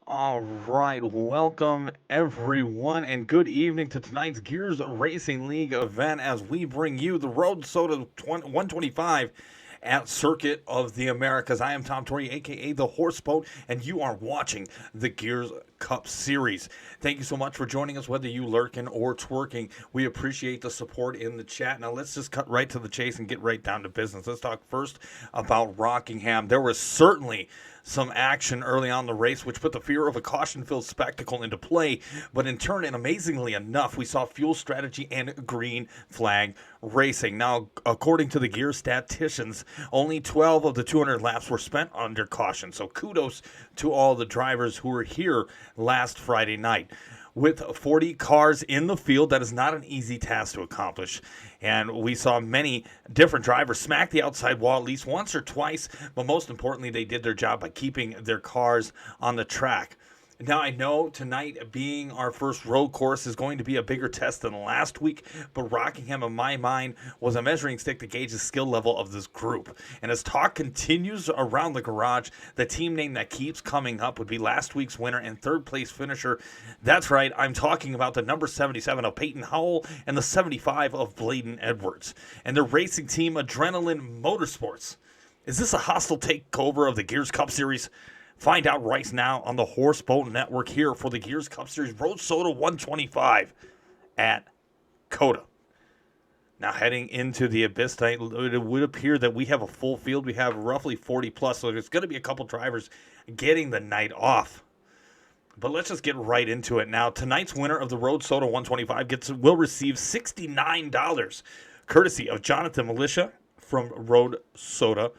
All right, welcome everyone, and good evening to tonight's Gears Racing League event as we bring you the Road Soda 125 at Circuit of the Americas. I am Tom Torrey, aka the Horse Boat, and you are watching the Gears Cup Series. Thank you so much for joining us, whether you lurking or twerking. We appreciate the support in the chat. Now let's just cut right to the chase and get right down to business. Let's talk first about Rockingham. There was certainly some action early on in the race, which put the fear of a caution-filled spectacle into play. But in turn, and amazingly enough, we saw fuel strategy and green flag racing. Now, according to the gear statisticians, only 12 of the 200 laps were spent under caution. So kudos to all the drivers who were here last Friday night. With 40 cars in the field, that is not an easy task to accomplish. And we saw many different drivers smack the outside wall at least once or twice, but most importantly, they did their job by keeping their cars on the track. Now, I know tonight being our first road course is going to be a bigger test than last week, but Rockingham, in my mind, was a measuring stick to gauge the skill level of this group. And as talk continues around the garage, the team name that keeps coming up would be last week's winner and third place finisher. That's right, I'm talking about the number 77 of Peyton Howell and the 75 of Bladen Edwards. And their racing team, Adrenaline Motorsports. Is this a hostile takeover of the Gears Cup Series? Find out right now on the Horse Boat Network here for the Gears Cup Series Road Soda 125 at COTA. Now heading into the Abyss tonight, it would appear that we have a full field. We have roughly 40 plus, so there's going to be a couple drivers getting the night off. But let's just get right into it now. Tonight's winner of the Road Soda 125 will receive $69, courtesy of Jonathan Militia from Road Soda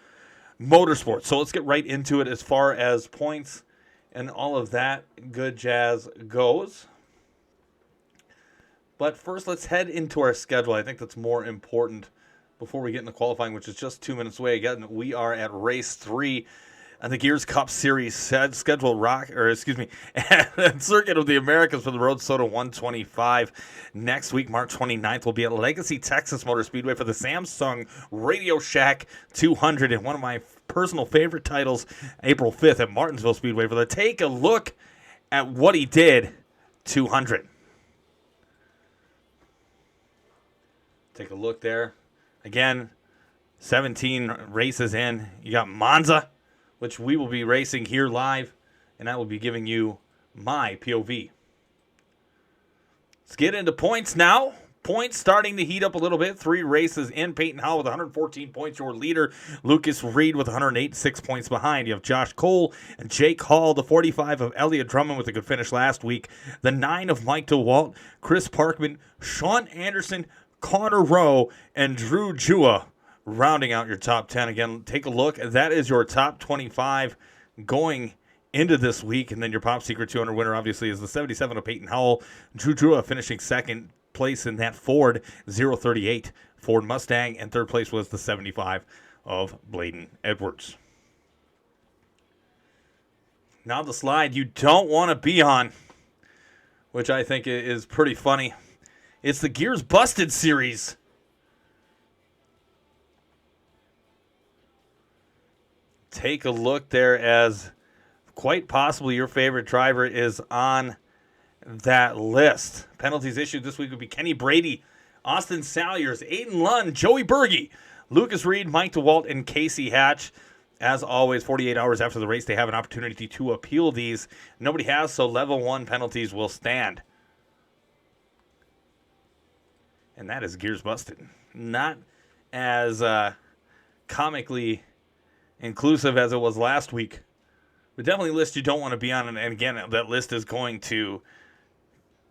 Motorsports. So let's get right into it as far as points and all of that good jazz goes. But first, let's head into our schedule. I think that's more important before we get into qualifying, which is just 2 minutes away. Again, we are at race 3 on the Gears Cup Series schedule at Circuit of the Americas for the Road Soda 125. Next week, March 29th, will be at Legacy Texas Motor Speedway for the Samsung Radio Shack 200, and one of my personal favorite titles, April 5th at Martinsville Speedway for the Take a Look at What He Did 200. Take a look there. Again, 17 races in. You got Monza, which we will be racing here live, and I will be giving you my POV. Let's get into points now. Points starting to heat up a little bit. 3 races in. Peyton Howell with 114 points, your leader. Lucas Reed with 108, 6 points behind. You have Josh Cole and Jake Hall, the 45 of Elliott Drummond with a good finish last week. The 9 of Mike DeWalt, Chris Parkman, Sean Anderson, Connor Rowe, and Drew Jua rounding out your top 10. Again, take a look. That is your top 25 going into this week. And then your Pop Secret 200 winner, obviously, is the 77 of Peyton Howell. Drew Jua finishing second place in that Ford 038 Ford Mustang. And third place was the 75 of Bladen Edwards. Now the slide you don't want to be on, which I think is pretty funny. It's the Gears Busted series. Take a look there as quite possibly your favorite driver is on that list. Penalties issued this week would be Kenny Brady, Austin Salyers, Aiden Lund, Joey Berge, Lucas Reed, Mike DeWalt, and Casey Hatch. As always, 48 hours after the race, they have an opportunity to appeal these. Nobody has, so level 1 penalties will stand. And that is Gears Busted. Not as comically inclusive as it was last week, but definitely a list you don't want to be on. And again, that list is going to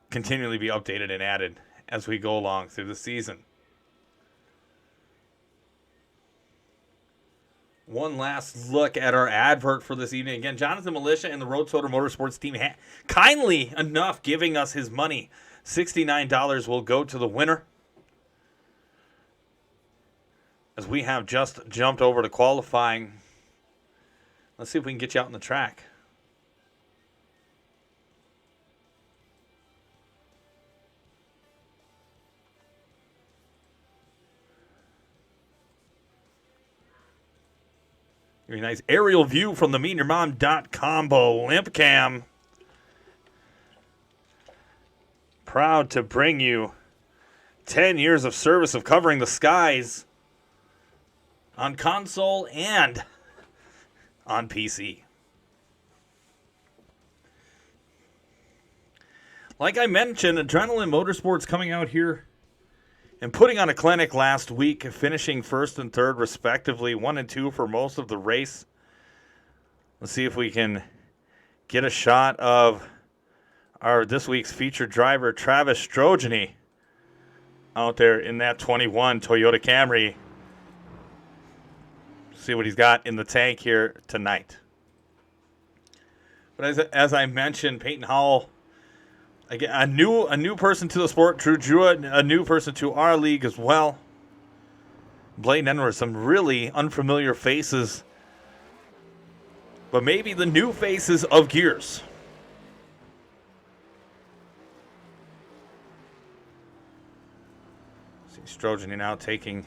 continually be updated and added as we go along through the season. One last look at our advert for this evening. Again, Jonathan Militia and the Road Soda Motorsports team kindly enough giving us his money. $69 will go to the winner. As we have just jumped over to qualifying, let's see if we can get you out on the track. Very nice aerial view from the MeetYourMom.com blimp cam. Proud to bring you 10 years of service of covering the skies on console and on PC. Like I mentioned, Adrenaline Motorsports coming out here and putting on a clinic last week, finishing first and third respectively, 1 and 2 for most of the race. Let's see if we can get a shot of our this week's featured driver, Travis Strogeny, out there in that 21 Toyota Camry. See what he's got in the tank here tonight. But as I mentioned, Peyton Howell, again, a new person to the sport. Drew Jewett, a new person to our league as well. Blaine Edwards, some really unfamiliar faces, but maybe the new faces of Gears. See Strogeny now taking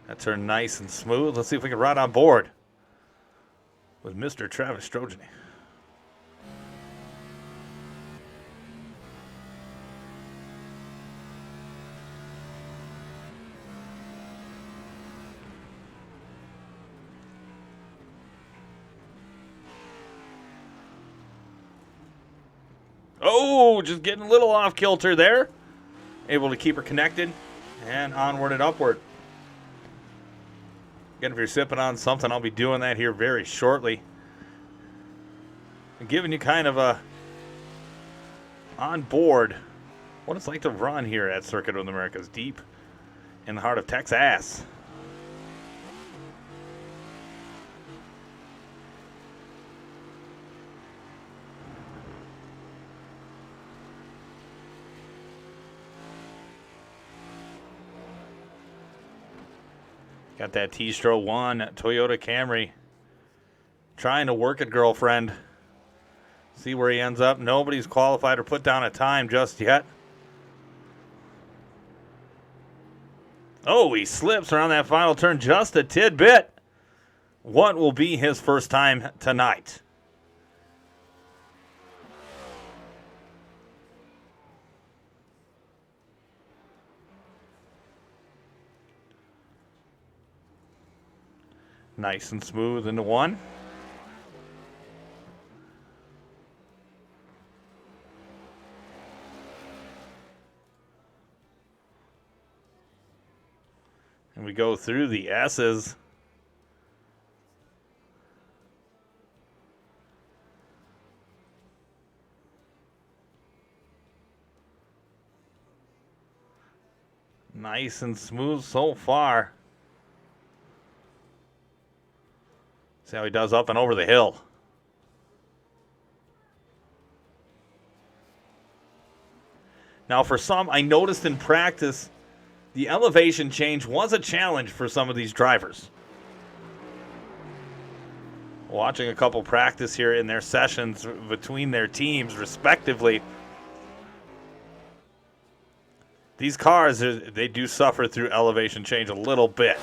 that turn nice and smooth. Let's see if we can ride on board with Mr. Travis Strogeny. Oh, just getting a little off kilter there. Able to keep her connected and onward and upward. Again, if you're sipping on something, I'll be doing that here very shortly. I'm giving you kind of a on board what it's like to run here at Circuit of the Americas, deep in the heart of Texas. Got that T-Stro 1 Toyota Camry. Trying to work it, girlfriend. See where he ends up. Nobody's qualified or put down a time just yet. Oh, he slips around that final turn just a tidbit. What will be his first time tonight? Nice and smooth into one. And we go through the S's. Nice and smooth so far. See how he does up and over the hill. Now for some, I noticed in practice, the elevation change was a challenge for some of these drivers. Watching a couple practice here in their sessions between their teams, respectively. These cars, they do suffer through elevation change a little bit.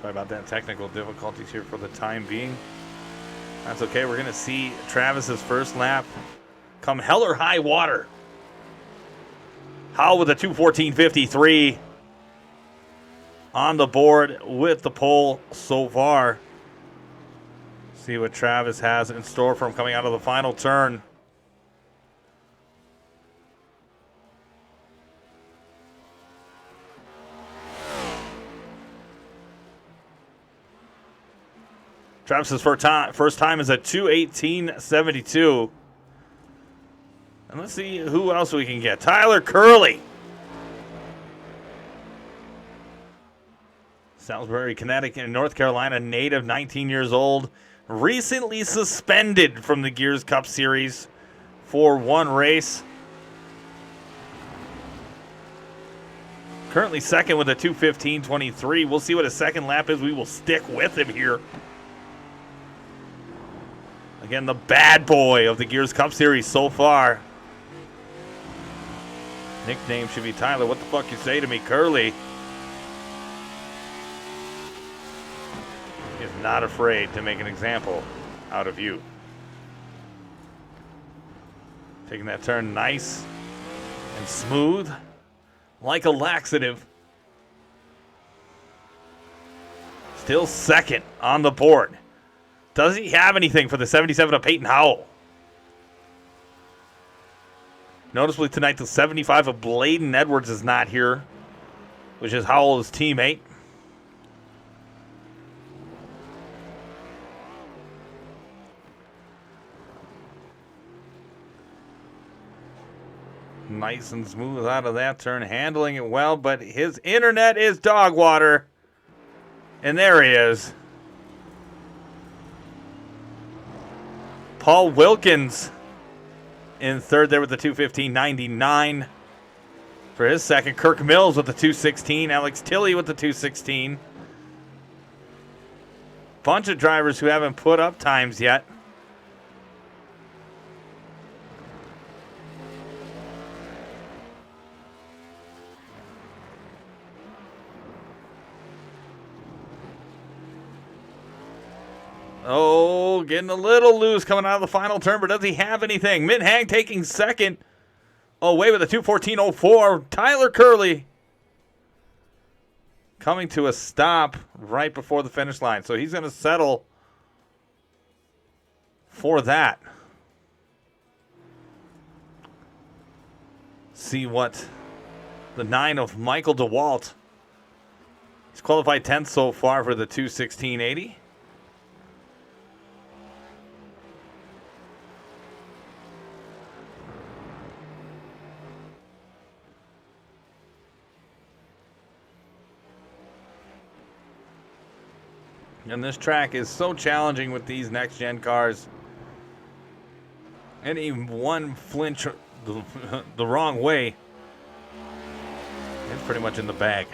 Sorry about that, technical difficulties here for the time being. That's okay. We're going to see Travis's first lap come hell or high water. Howell with a 2:14.53 on the board with the pole so far. See what Travis has in store for him coming out of the final turn. Travis's first time is a 2:18.72. And let's see who else we can get. Tyler Curley. Salisbury, Connecticut, North Carolina native, 19 years old. Recently suspended from the Gears Cup Series for one race. Currently second with a 2:15.23. We'll see what his second lap is. We will stick with him here. Again, the bad boy of the Gears Cup Series so far. Nickname should be Tyler. What the fuck you say to me, Curly? Is not afraid to make an example out of you. Taking that turn nice and smooth, like a laxative. Still second on the board. Does he have anything for the 77 of Peyton Howell? Noticeably tonight, the 75 of Bladen Edwards is not here, which is Howell's teammate. Nice and smooth out of that turn, handling it well, but his internet is dog water. And there he is. Paul Wilkins in third there with the 2:15.99 for his second. Kirk Mills with the 2:16. Alex Tilley with the 2:16. Bunch of drivers who haven't put up times yet. Oh, getting a little loose coming out of the final turn, but does he have anything? Min Hang taking second. Away with a 2:14.04. Tyler Curley coming to a stop right before the finish line. So he's going to settle for that. See what the 9 of Michael DeWalt. He's qualified 10th so far for the 2:16.80. And this track is so challenging with these next-gen cars. Any one flinch the wrong way, it's pretty much in the bag.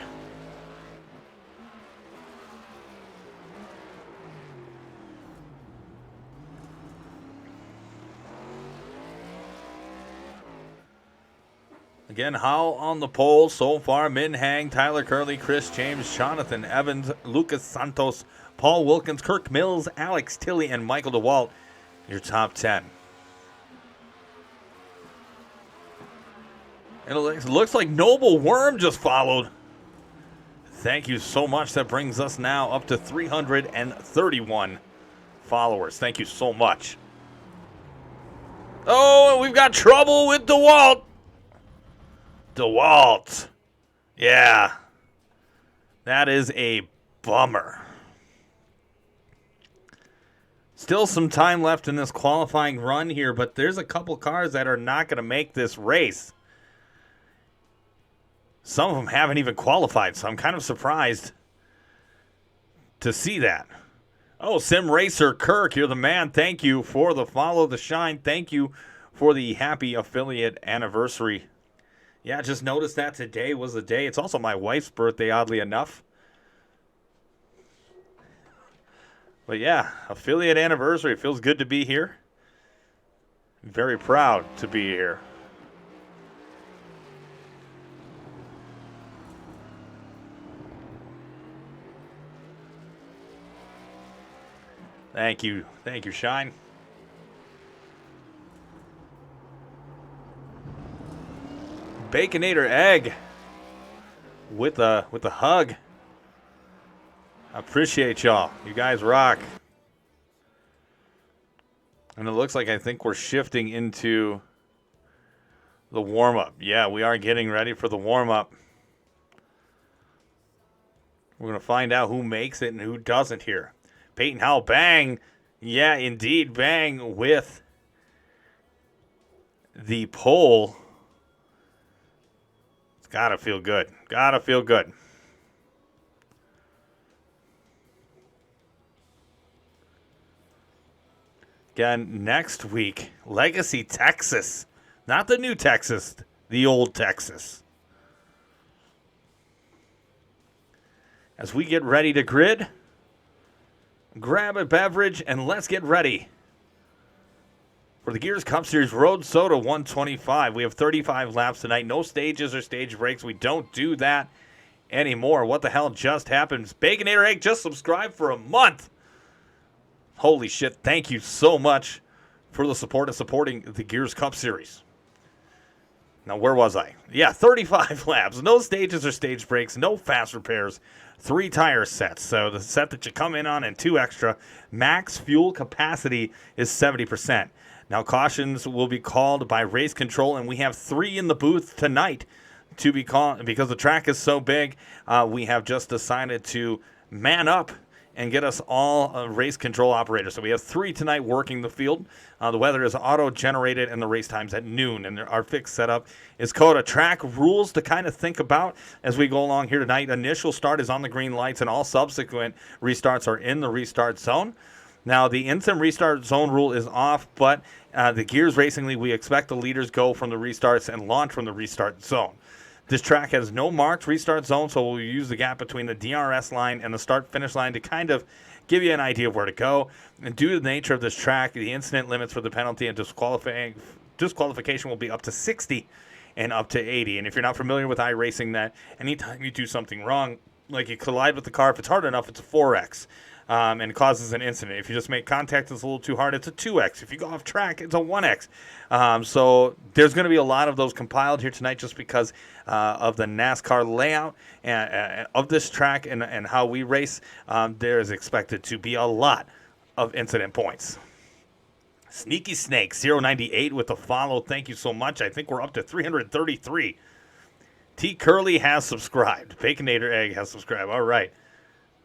Again, Howell on the pole so far. Min Hang, Tyler Curley, Chris James, Jonathan Evans, Lucas Santos, Paul Wilkins, Kirk Mills, Alex Tilley, and Michael DeWalt, your top 10. And it looks like Noble Worm just followed. Thank you so much. That brings us now up to 331 followers. Thank you so much. Oh, and we've got trouble with DeWalt. DeWalt. Yeah. That is a bummer. Still some time left in this qualifying run here, but there's a couple cars that are not going to make this race. Some of them haven't even qualified, so I'm kind of surprised to see that. Oh, Sim Racer Kirk, you're the man. Thank you for the follow, the shine. Thank you for the happy affiliate anniversary. Yeah, just noticed that today was the day. It's also my wife's birthday, oddly enough. But yeah, affiliate anniversary. It feels good to be here. Very proud to be here. Thank you. Thank you, Shine. Baconator Egg with a hug. I appreciate y'all. You guys rock. And it looks like I think we're shifting into the warm-up. Yeah, we are getting ready for the warm-up. We're going to find out who makes it and who doesn't here. Peyton Howell, bang. Yeah, indeed, bang with the pole. It's got to feel good. Got to feel good. Again, next week, Legacy, Texas. Not the new Texas, the old Texas. As we get ready to grid, grab a beverage, and let's get ready for the Gears Cup Series Road Soda 125. We have 35 laps tonight. No stages or stage breaks. We don't do that anymore. What the hell just happened? Baconator Egg just subscribed for a month. Holy shit. Thank you so much for the support and supporting the Gears Cup Series. Now, where was I? Yeah, 35 laps. No stages or stage breaks. No fast repairs. 3 tire sets. So the set that you come in on and 2 extra. Max fuel capacity is 70%. Now, cautions will be called by race control, and we have 3 in the booth tonight to be called. Because the track is so big, we have just decided to man up and get us all race control operators. So we have 3 tonight working the field. The weather is auto-generated, and the race time's at noon. And our fixed setup is COTA. Track rules to kind of think about as we go along here tonight. Initial start is on the green lights, and all subsequent restarts are in the restart zone. Now, the instant restart zone rule is off, but the Gears Racing League, we expect the leaders go from the restarts and launch from the restart zone. This track has no marked restart zone, so we'll use the gap between the DRS line and the start-finish line to kind of give you an idea of where to go. And due to the nature of this track, the incident limits for the penalty and disqualification will be up to 60 and up to 80. And if you're not familiar with iRacing, that anytime you do something wrong, like you collide with the car, if it's hard enough, it's a 4X. And it causes an incident. If you just make contact, it's a little too hard, it's a 2X. If you go off track, it's a 1X. So there's going to be a lot of those compiled here tonight just because of the NASCAR layout of this track and how we race. There is expected to be a lot of incident points. Sneaky Snake 098 with the follow. Thank you so much. I think we're up to 333. T. Curley has subscribed. Baconator Egg has subscribed. All right.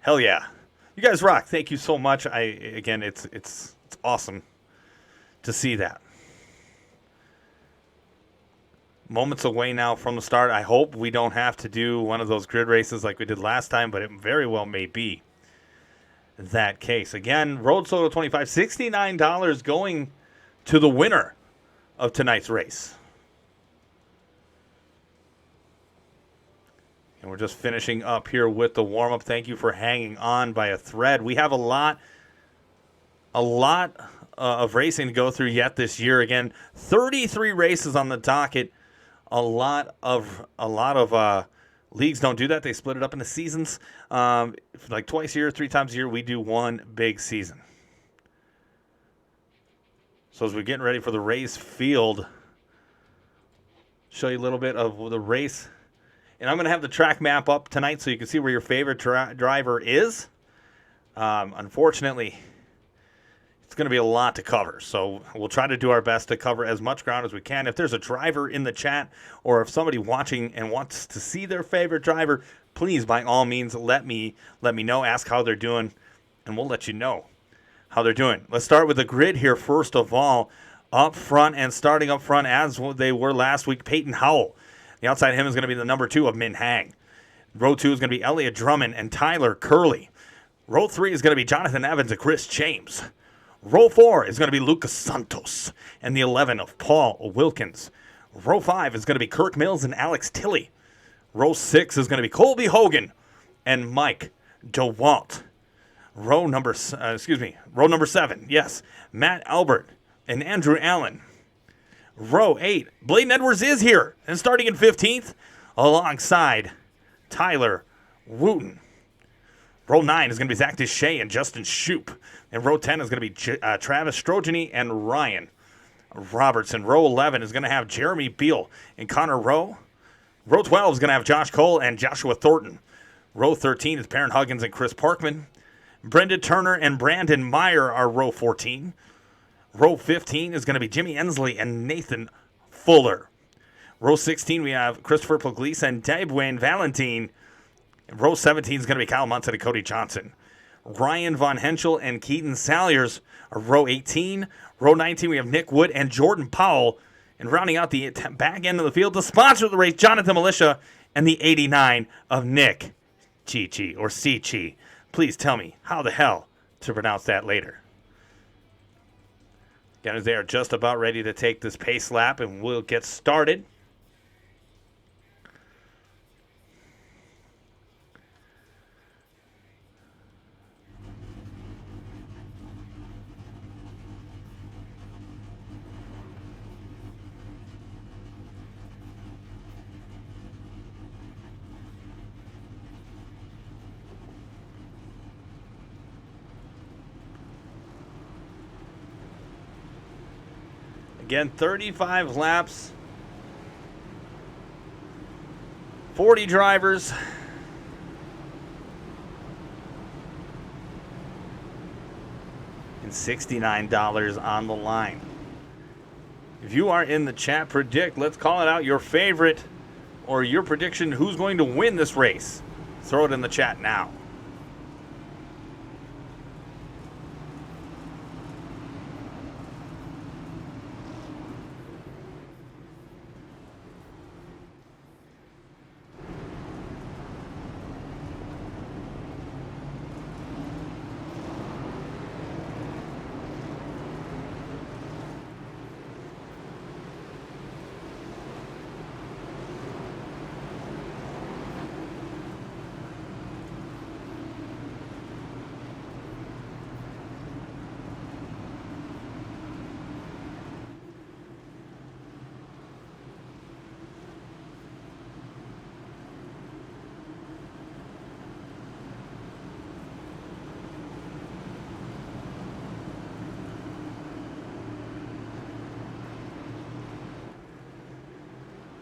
Hell yeah. You guys rock. Thank you so much. Again, it's awesome to see that. Moments away now from the start. I hope we don't have to do one of those grid races like we did last time, but it very well may be that case. Again, Road Soda 25, $69 going to the winner of tonight's race. And we're just finishing up here with the warm-up. Thank you for hanging on by a thread. We have a lot of racing to go through yet this year. Again, 33 races on the docket. A lot of leagues don't do that. They split it up into seasons. Like twice a year, 3 times a year, we do one big season. So as we're getting ready for the race field, show you a little bit of the race. And I'm going to have the track map up tonight so you can see where your favorite driver is. Unfortunately, it's going to be a lot to cover. So we'll try to do our best to cover as much ground as we can. If there's a driver in the chat or if somebody watching and wants to see their favorite driver, please, by all means, let me know. Ask how they're doing, and we'll let you know how they're doing. Let's start with the grid here first of all. Up front and starting up front as they were last week, Peyton Howell. The outside him is going to be the number 2 of Min Hang. Row 2 is going to be Elliott Drummond and Tyler Curley. Row 3 is going to be Jonathan Evans and Chris James. Row 4 is going to be Lucas Santos and the 11 of Paul Wilkins. Row 5 is going to be Kirk Mills and Alex Tilley. Row 6 is going to be Colby Hogan and Mike DeWalt. Row number 7, yes, Matt Albert and Andrew Allen. Row 8, Bladen Edwards is here and starting in 15th alongside Tyler Wooten. Row 9 is going to be Zach Deshay and Justin Shoup. And row 10 is going to be Travis Strogeny and Ryan Robertson. Row 11 is going to have Jeremy Beal and Connor Rowe. Row 12 is going to have Josh Cole and Joshua Thornton. Row 13 is Perrin Huggins and Chris Parkman. Brenda Turner and Brandon Meyer are row 14. Row 15 is going to be Jimmy Ensley and Nathan Fuller. Row 16, we have Christopher Puglisi and Debwayne Valentine. Row 17 is going to be Kyle Munson and Cody Johnson. Ryan Von Henschel and Keaton Salyers are row 18. Row 19, we have Nick Wood and Jordan Powell. And rounding out the back end of the field, the sponsor of the race, Jonathan Militia, and the 89 of Nick Chichi, or Cici. Please tell me how the hell to pronounce that later. Guys, they are just about ready to take this pace lap, and we'll get started. Again, 35 laps, 40 drivers. And $69 on the line. If you are in the chat, predict, let's call it out, your favorite or your prediction, who's going to win this race. Throw it in the chat now.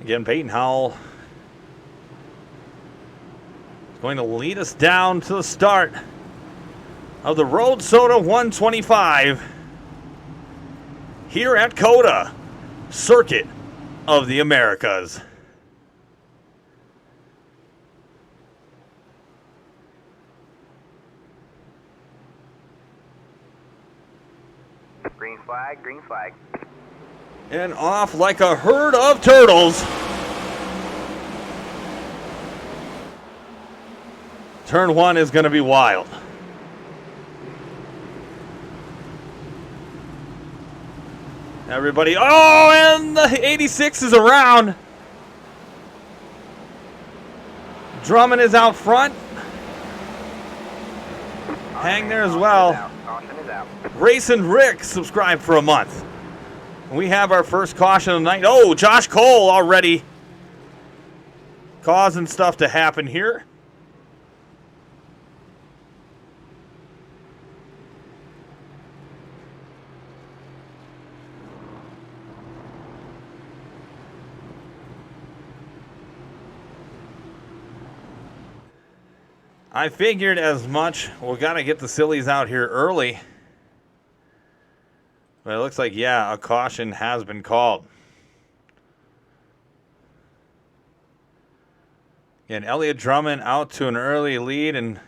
Again, Peyton Howell is going to lead us down to the start of the Road Soda 125 here at COTA, Circuit of the Americas. Green flag, green flag. And off like a herd of turtles. Turn one is going to be wild. Everybody, oh, and the 86 is around. Drummond is out front. Hang there as well. Racing Rick subscribed for a month. We have our first caution of the night. Oh, Josh Cole already causing stuff to happen here. I figured as much. We got to get the sillies out here early. But it looks like, yeah, a caution has been called. And Elliott Drummond out to an early lead. And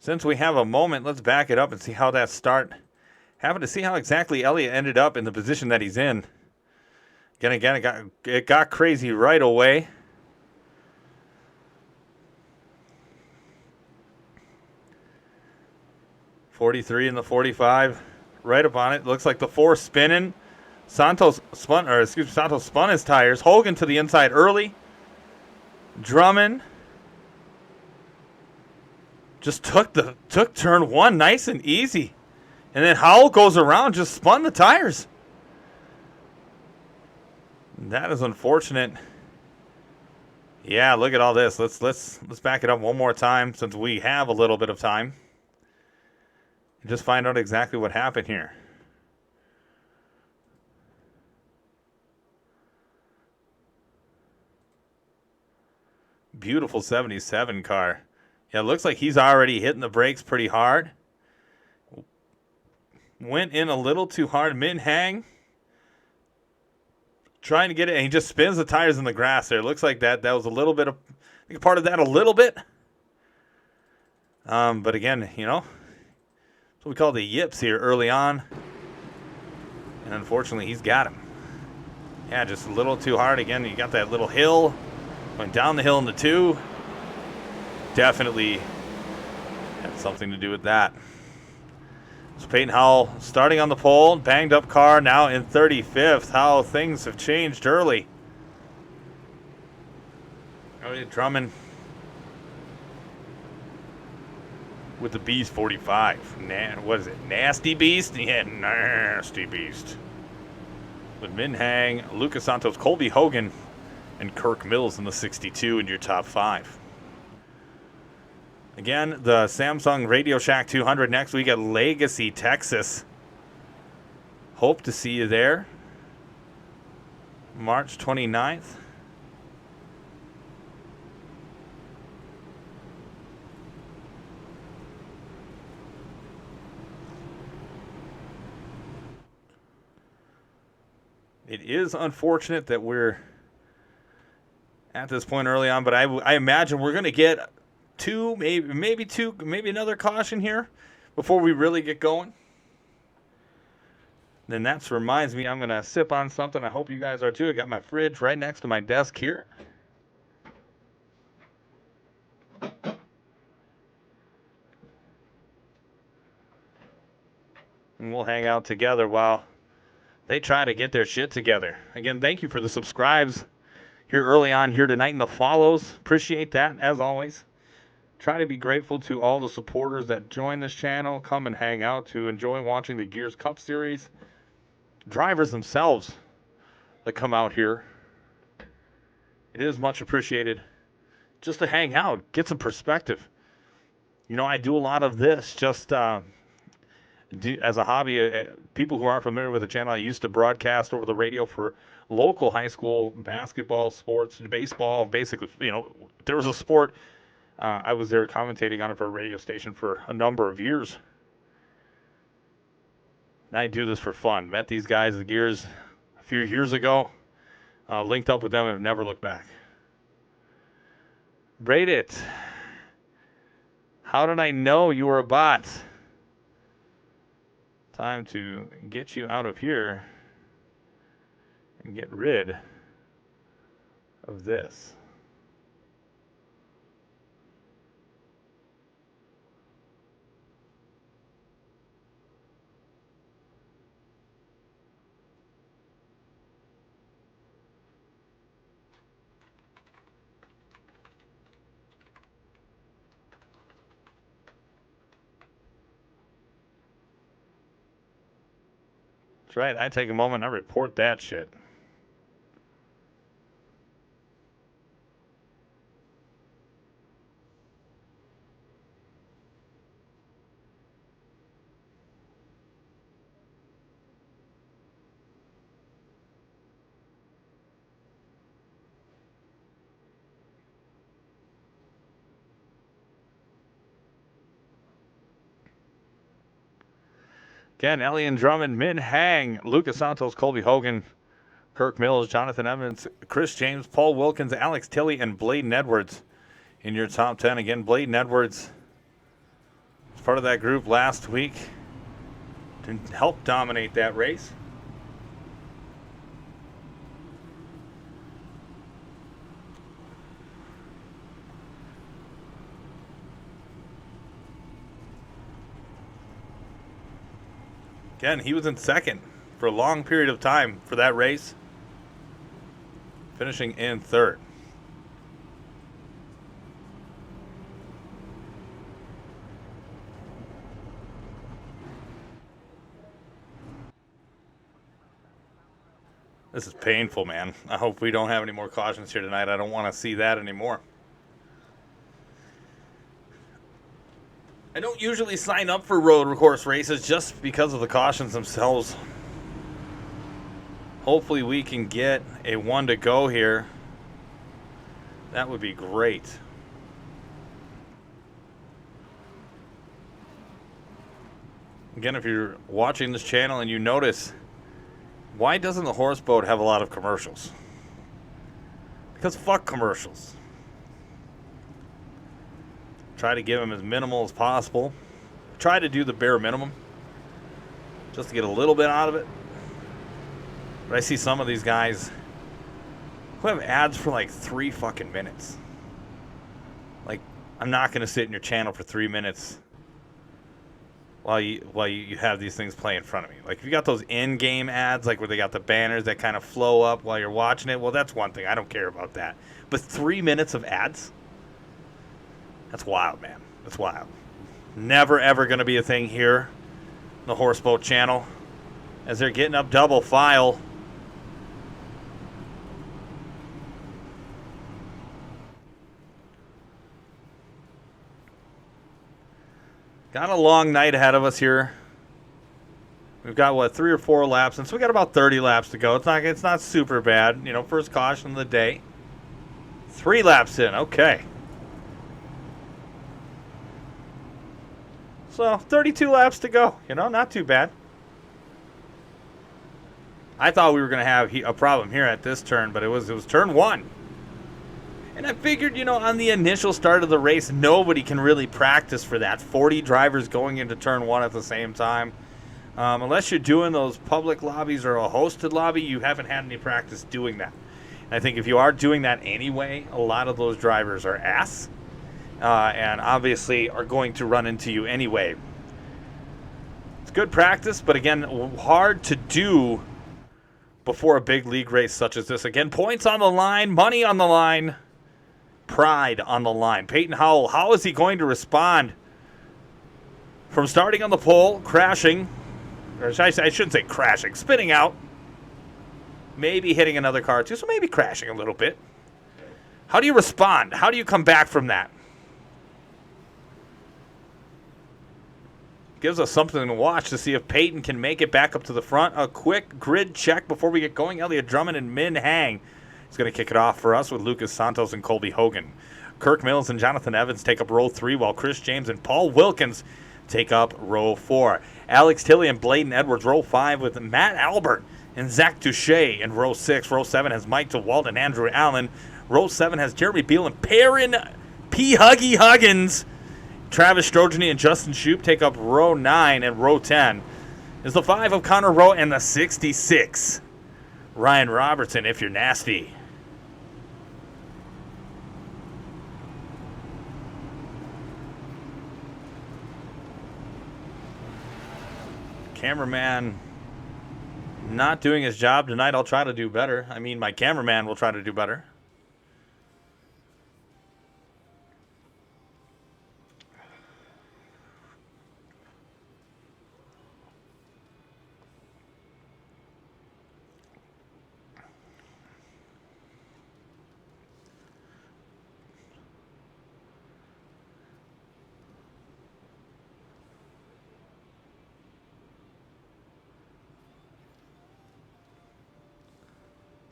since we have a moment, let's back it up and see how that start happened, to see how exactly Elliott ended up in the position that he's in. Again, it got crazy right away. .43 in the 45. Right up on it. Looks like the four spinning. Santos spun his tires. Hogan to the inside early. Drummond just took turn one nice and easy. And then Howell goes around, just spun the tires. That is unfortunate. Yeah, look at all this. Let's back it up one more time since we have a little bit of time. And just find out exactly what happened here. Beautiful 77 car. Yeah, it looks like he's already hitting the brakes pretty hard. Went in a little too hard mid-hang. Trying to get it, and he just spins the tires in the grass there. It looks like that was a little bit of, I think, part of that a little bit. But again, you know, what we call the yips here early on. And unfortunately, he's got him. Yeah, just a little too hard. Again, you got that little hill. Went down the hill in the two. Definitely had something to do with that. Peyton Howell starting on the pole, banged up car, now in 35th. How things have changed early. Elliott Drummond with the Beast 45. What is it? Nasty Beast? Yeah, Nasty Beast. With Minhang, Lucas Santos, Colby Hogan, and Kirk Mills in the 62 in your top 5. Again, the Samsung Radio Shack 200 next week at Legacy, Texas. Hope to see you there. March 29th. It is unfortunate that we're at this point early on, but I imagine we're going to get maybe another caution here before we really get going. Then that reminds me, I'm going to sip on something. I hope you guys are too. I got my fridge right next to my desk here. And we'll hang out together while they try to get their shit together. Again, thank you for the subscribes here early on here tonight and the follows. Appreciate that, as always. Try to be grateful to all the supporters that join this channel, come and hang out to enjoy watching the Gears Cup Series. Drivers themselves that come out here. It is much appreciated just to hang out, get some perspective. You know, I do a lot of this just as a hobby. People who aren't familiar with the channel, I used to broadcast over the radio for local high school basketball, sports, baseball. Basically, you know, there was a sport. I was there commentating on it for a radio station for a number of years. And I do this for fun. Met these guys, the Gears, a few years ago. Linked up with them and have never looked back. Braid it. How did I know you were a bot? Time to get you out of here and get rid of this. That's right. I take a moment, I report that shit. Again, Elliott Drummond, Min Hang, Lucas Santos, Colby Hogan, Kirk Mills, Jonathan Evans, Chris James, Paul Wilkins, Alex Tilley, and Bladen Edwards in your top 10. Again, Bladen Edwards was part of that group last week to help dominate that race. Again, he was in second for a long period of time for that race, finishing in third. This is painful, man. I hope we don't have any more cautions here tonight. I don't want to see that anymore. I don't usually sign up for road course races just because of the cautions themselves. Hopefully we can get a one to go here. That would be great. Again, if you're watching this channel and you notice, why doesn't the horse boat have a lot of commercials? Because fuck commercials. Try to give them as minimal as possible. Try to do the bare minimum just to get a little bit out of it. But I see some of these guys who have ads for like 3 fucking minutes. Like, I'm not going to sit in your channel for 3 minutes while you have these things play in front of me. Like if you got those in-game ads, like where they got the banners that kind of flow up while you're watching it, well, that's one thing. I don't care about that. But 3 minutes of ads? That's wild, man. That's wild. Never, ever going to be a thing here, the Horseboat channel, as they're getting up double file. Got a long night ahead of us here. We've got, what, 3 or 4 laps, and so we got about 30 laps to go. It's not super bad. You know, first caution of the day. 3 laps in, okay. So, 32 laps to go. You know, not too bad. I thought we were going to have a problem here at this turn, but it was turn 1. And I figured, you know, on the initial start of the race, nobody can really practice for that. 40 drivers going into turn 1 at the same time. Unless you're doing those public lobbies or a hosted lobby, you haven't had any practice doing that. And I think if you are doing that anyway, a lot of those drivers are ass. And obviously are going to run into you anyway. It's good practice, but again, hard to do before a big league race such as this. Again, points on the line, money on the line. Pride on the line. Peyton Howell, how is he going to respond from starting on the pole, crashing, or I shouldn't say crashing, spinning out, maybe hitting another car too, so maybe crashing a little bit. How do you respond? How do you come back from that? Gives us something to watch to see if Peyton can make it back up to the front. A quick grid check before we get going. Elliott Drummond and Min Hang is going to kick it off for us with Lucas Santos and Colby Hogan. Kirk Mills and Jonathan Evans take up row 3, while Chris James and Paul Wilkins take up row 4. Alex Tilley and Bladen Edwards, row 5, with Matt Albert and Zach Touche in row 6. Row 7 has Mike DeWalt and Andrew Allen. Row 7 has Jeremy Beal and Perrin P. Huggy Huggins. Travis Strogeny and Justin Shoup take up row 9, and row 10 is the 5 of Connor Rowe and the 66, Ryan Robertson, if you're nasty. Cameraman not doing his job tonight. I'll try to do better. I mean, my cameraman will try to do better.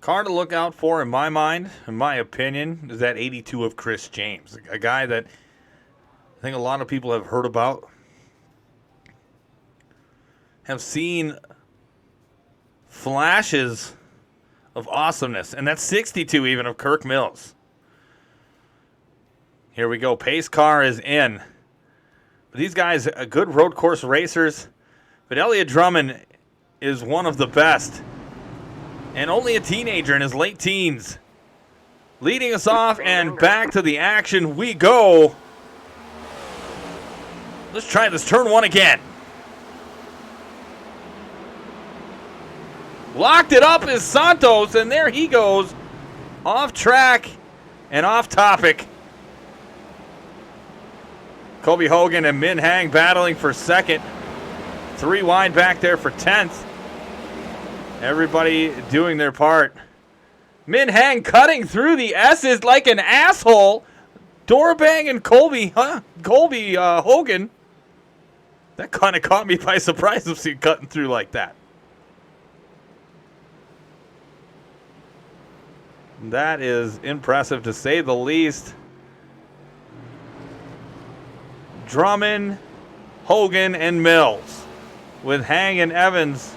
Car to look out for, in my mind, in my opinion, is that 82 of Chris James. A guy that I think a lot of people have heard about, have seen flashes of awesomeness. And that's 62 even of Kirk Mills. Here we go. Pace car is in. But these guys are good road course racers. But Elliott Drummond is one of the best. And only a teenager in his late teens. Leading us off, and back to the action we go. Let's try this turn 1 again. Locked it up is Santos, and there he goes. Off track and off topic. Colby Hogan and Min Hang battling for second. 3 wide back there for 10th. Everybody doing their part. Min Hang cutting through the S's like an asshole. Doorbang and Colby Hogan. That kind of caught me by surprise to see cutting through like that. That is impressive to say the least. Drummond, Hogan, and Mills with Hang and Evans.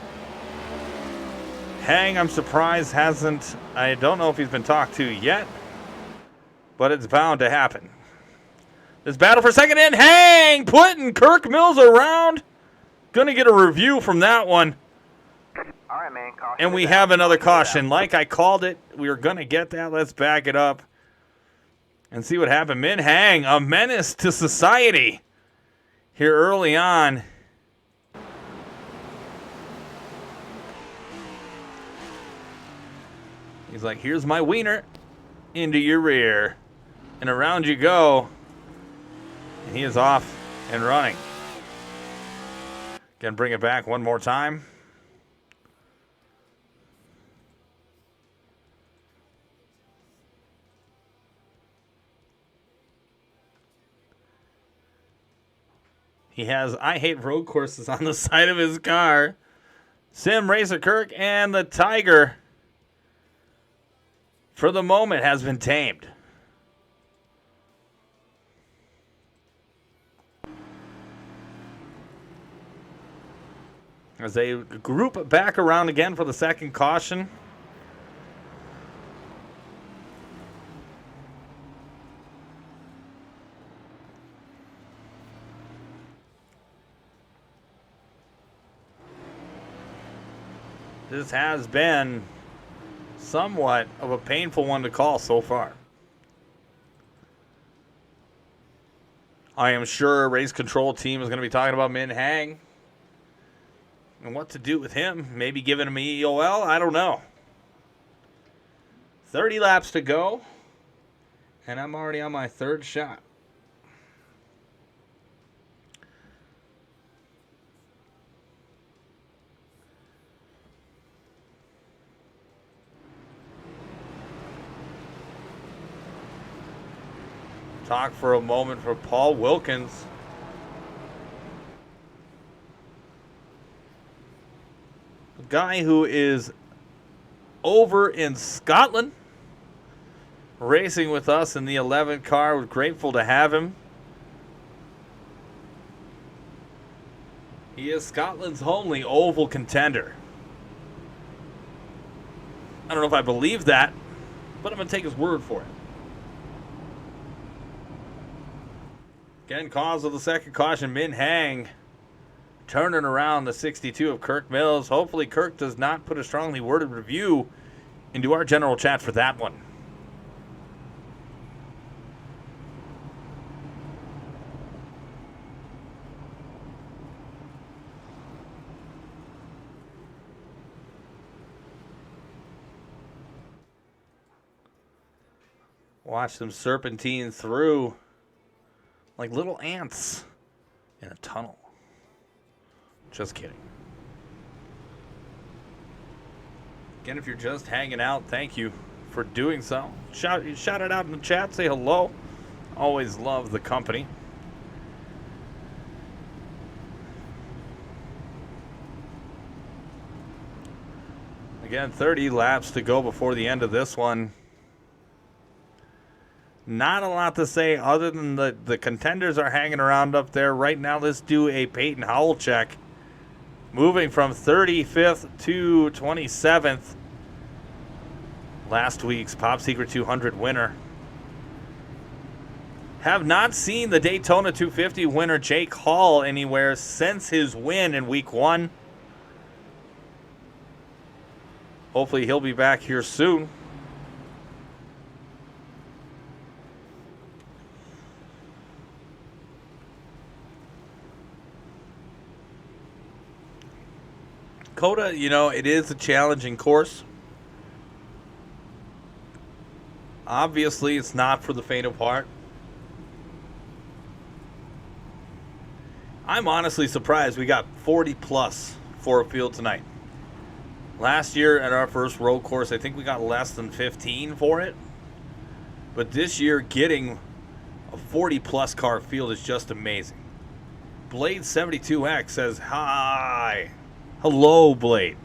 Hang, I'm surprised, hasn't, I don't know if he's been talked to yet, but it's bound to happen. This battle for second and Hang putting Kirk Mills around. Gonna get a review from that one. All right, man. Caution. And we have another caution. Like I called it, we were gonna get that. Let's back it up and see what happened. Min Hang, a menace to society here early on. He's like, here's my wiener. Into your rear. And around you go. And he is off and running. Again, bring it back one more time. He has I Hate Road Courses on the side of his car. Sim Racer Kirk and the Tiger, for the moment, has been tamed. As they group back around again for the second caution. This has been somewhat of a painful one to call so far. I am sure race control team is going to be talking about Min Hang and what to do with him. Maybe giving him EOL. I don't know. 30 laps to go, and I'm already on my third shot. Talk for a moment for Paul Wilkins. A guy who is over in Scotland racing with us in the 11 car. We're grateful to have him. He is Scotland's only oval contender. I don't know if I believe that, but I'm going to take his word for it. Again, cause of the second caution, Min Hang turning around the 62 of Kirk Mills. Hopefully Kirk does not put a strongly worded review into our general chat for that one. Watch them serpentine through like little ants in a tunnel. Just kidding. Again, if you're just hanging out, thank you for doing so. Shout it out in the chat. Say hello. Always love the company. Again, 30 laps to go before the end of this one. Not a lot to say other than the contenders are hanging around up there. Right now, let's do a Peyton Howell check. Moving from 35th to 27th. Last week's Pop Secret 200 winner. Have not seen the Daytona 250 winner Jake Hall anywhere since his win in week 1. Hopefully he'll be back here soon. COTA, you know, it is a challenging course. Obviously, it's not for the faint of heart. I'm honestly surprised we got 40 plus for a field tonight. Last year at our first road course, I think we got less than 15 for it. But this year, getting a 40 plus car field is just amazing. Blade 72X says, hi. Hello, Blade.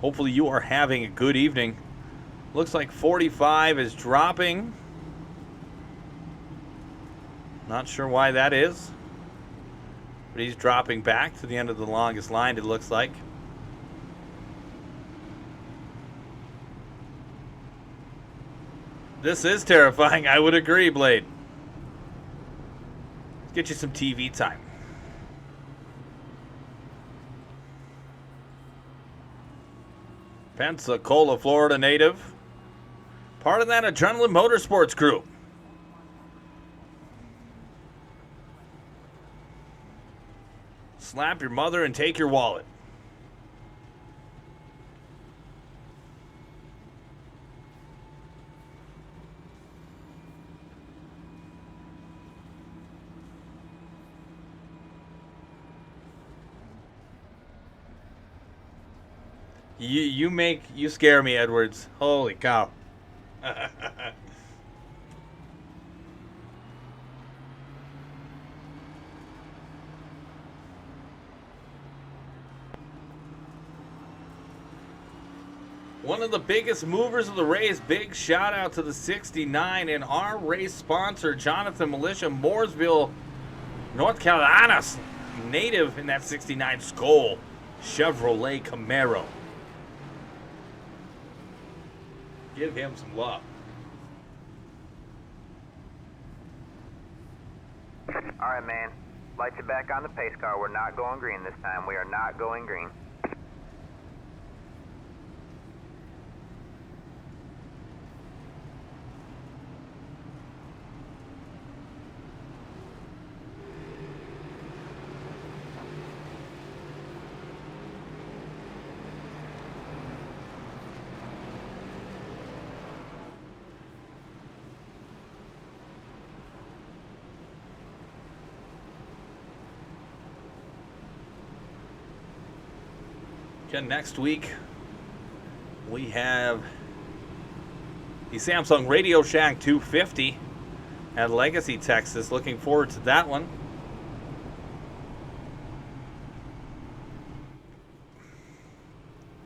Hopefully you are having a good evening. Looks like 45 is dropping. Not sure why that is. But he's dropping back to the end of the longest line, it looks like. This is terrifying. I would agree, Blade. Let's get you some TV time. Pensacola, Florida native. Part of that Adrenaline Motorsports group. Slap your mother and take your wallet. You scare me, Edwards. Holy cow. One of the biggest movers of the race. Big shout out to the 69 and our race sponsor, Jonathan Militia, Mooresville, North Carolina, native in that 69 Skoll Chevrolet Camaro. Give him some love. All right, man. Lights are back on the pace car. We're not going green this time. We are not going green. Again, next week we have the Samsung Radio Shack 250 at Legacy, Texas. Looking forward to that one.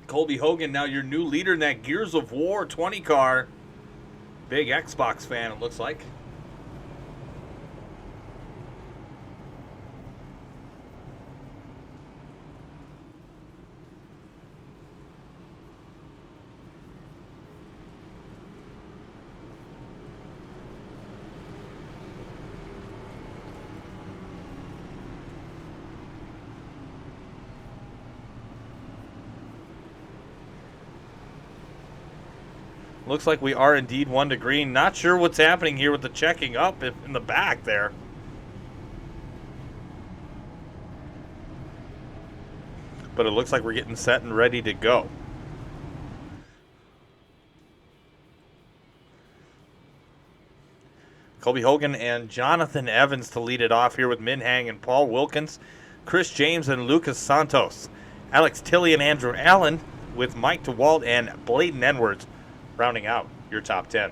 Colby Hogan, now your new leader in that Gears of War 20 car. Big Xbox fan, it looks like. Looks like we are indeed 1 to green. Not sure what's happening here with the checking up in the back there. But it looks like we're getting set and ready to go. Colby Hogan and Jonathan Evans to lead it off here with Minhang and Paul Wilkins, Chris James and Lucas Santos, Alex Tilley and Andrew Allen with Mike DeWalt and Bladen Edwards rounding out your top 10.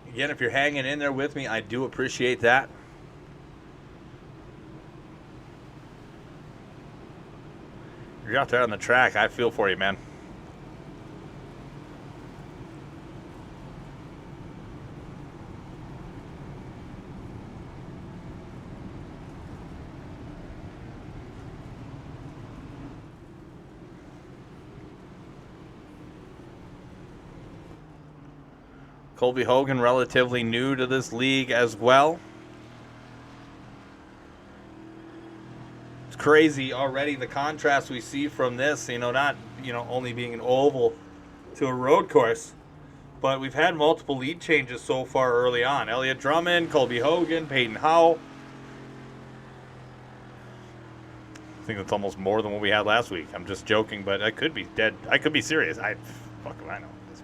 Again, if you're hanging in there with me, I do appreciate that. You're out there on the track. I feel for you, man. Colby Hogan, relatively new to this league as well. Crazy already the contrast we see from this, not only being an oval to a road course, but we've had multiple lead changes so far early on. Elliot Drummond, Colby Hogan, Peyton Howe. I think that's almost more than what we had last week. I'm just joking, but I could be dead. I could be serious. I know at this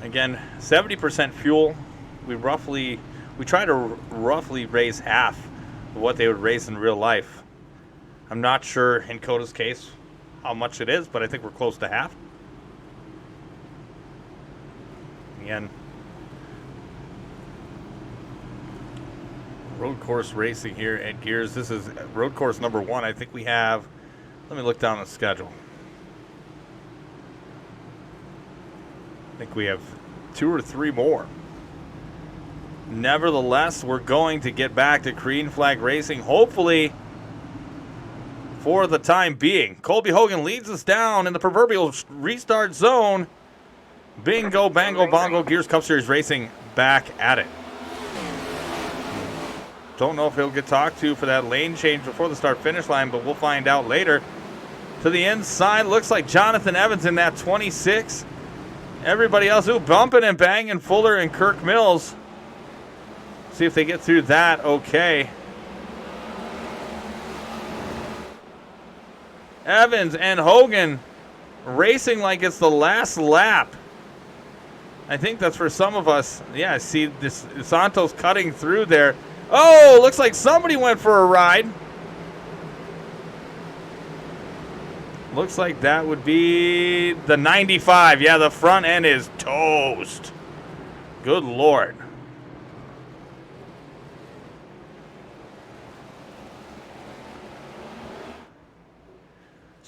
point. Again, 70% fuel. We try to roughly raise half of what they would raise in real life. I'm not sure in COTA's case how much it is, but I think we're close to half. Again, road course racing here at Gears. This is road course number 1. I think we have, let me look down the schedule. I think we have 2 or 3 more. Nevertheless, we're going to get back to green flag racing, hopefully for the time being. Colby Hogan leads us down in the proverbial restart zone. Bingo, bango, bongo, Gears Cup Series Racing back at it. Don't know if he'll get talked to for that lane change before the start-finish line, but we'll find out later. To the inside, looks like Jonathan Evans in that 26. Everybody else, bumping and banging, Fuller and Kirk Mills. See if they get through that okay. Evans and Hogan racing like it's the last lap. I think that's for some of us. Yeah, I see this Santos cutting through there. Oh, looks like somebody went for a ride. Looks like that would be the 95. Yeah, the front end is toast. Good Lord.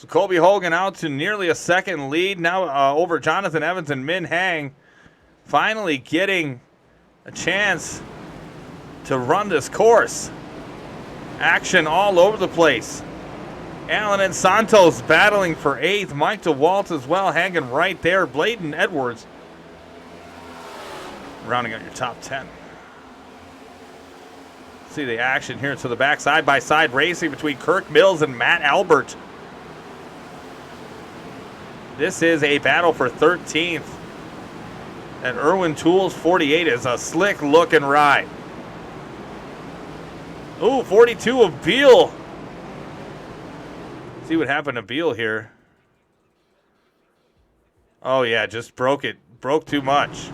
So Colby Hogan out to nearly a second lead now over Jonathan Evans and Min Hang. Finally getting a chance to run this course. Action all over the place. Allen and Santos battling for 8th. Mike DeWalt as well hanging right there. Bladen Edwards rounding out your top 10. See the action here to the back, side-by-side racing between Kirk Mills and Matt Albert. This is a battle for 13th. And Irwin Tools 48 is a slick-looking ride. Ooh, 42 of Beal. See what happened to Beal here. Oh, yeah, just broke it. Broke too much.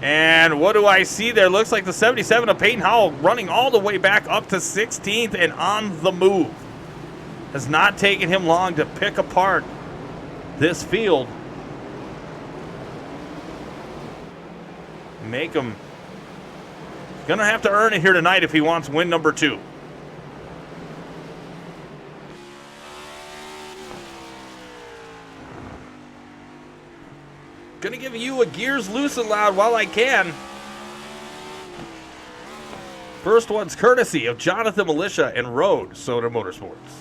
And what do I see there? Looks like the 77 of Peyton Howell running all the way back up to 16th and on the move. Has not taken him long to pick apart this field. Make him gonna have to earn it here tonight if he wants win number 2. Gonna give you a gears loose and loud while I can. First one's courtesy of Jonathan Militia and Road Soda Motorsports.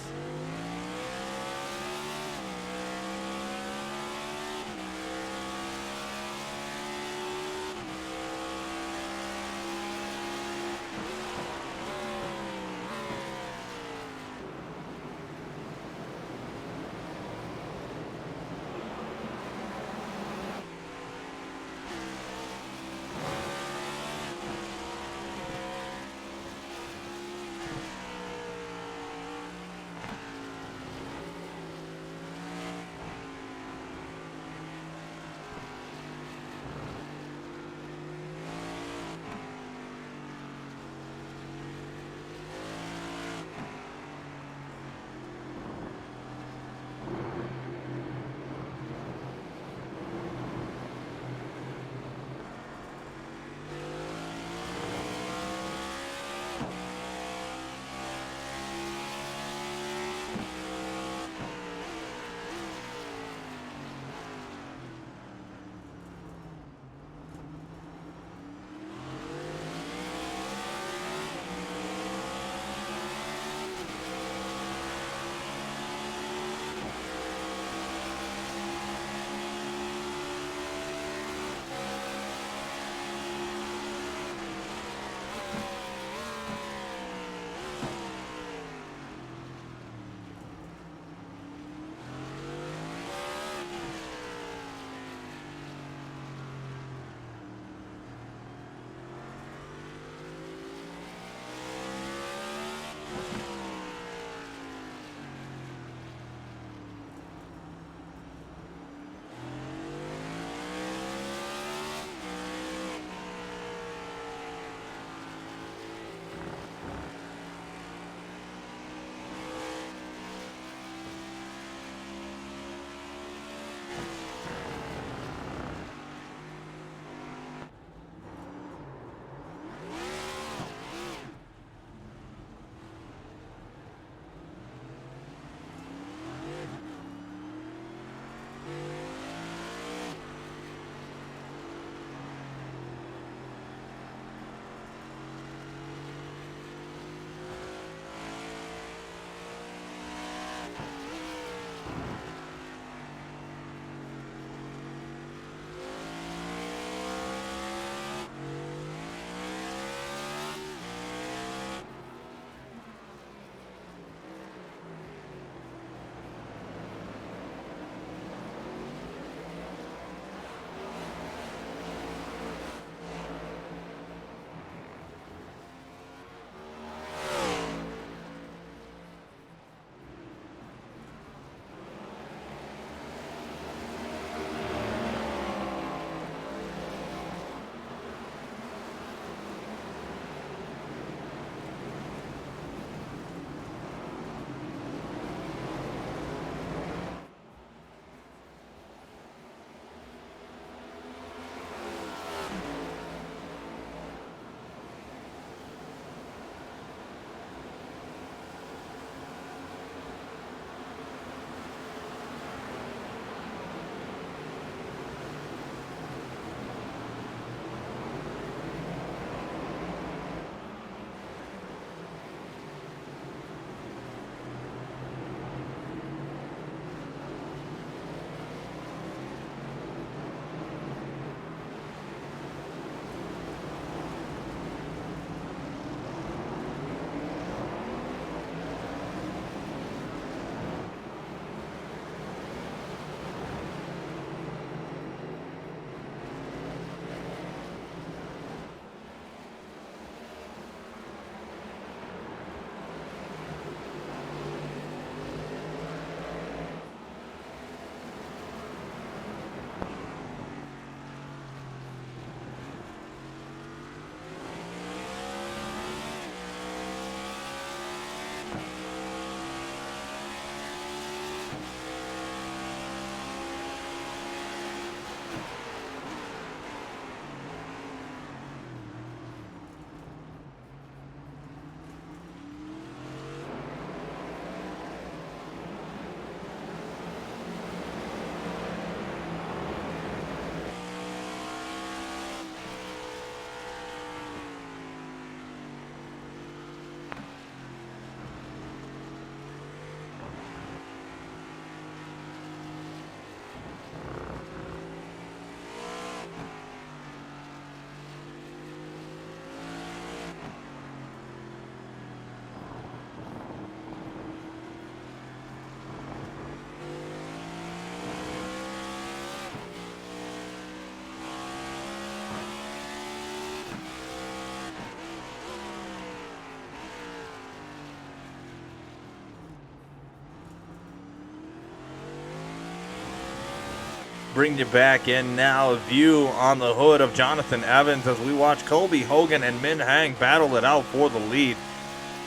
bring you back in now. A view on the hood of Jonathan Evans as we watch Colby Hogan and Min Hang battle it out for the lead.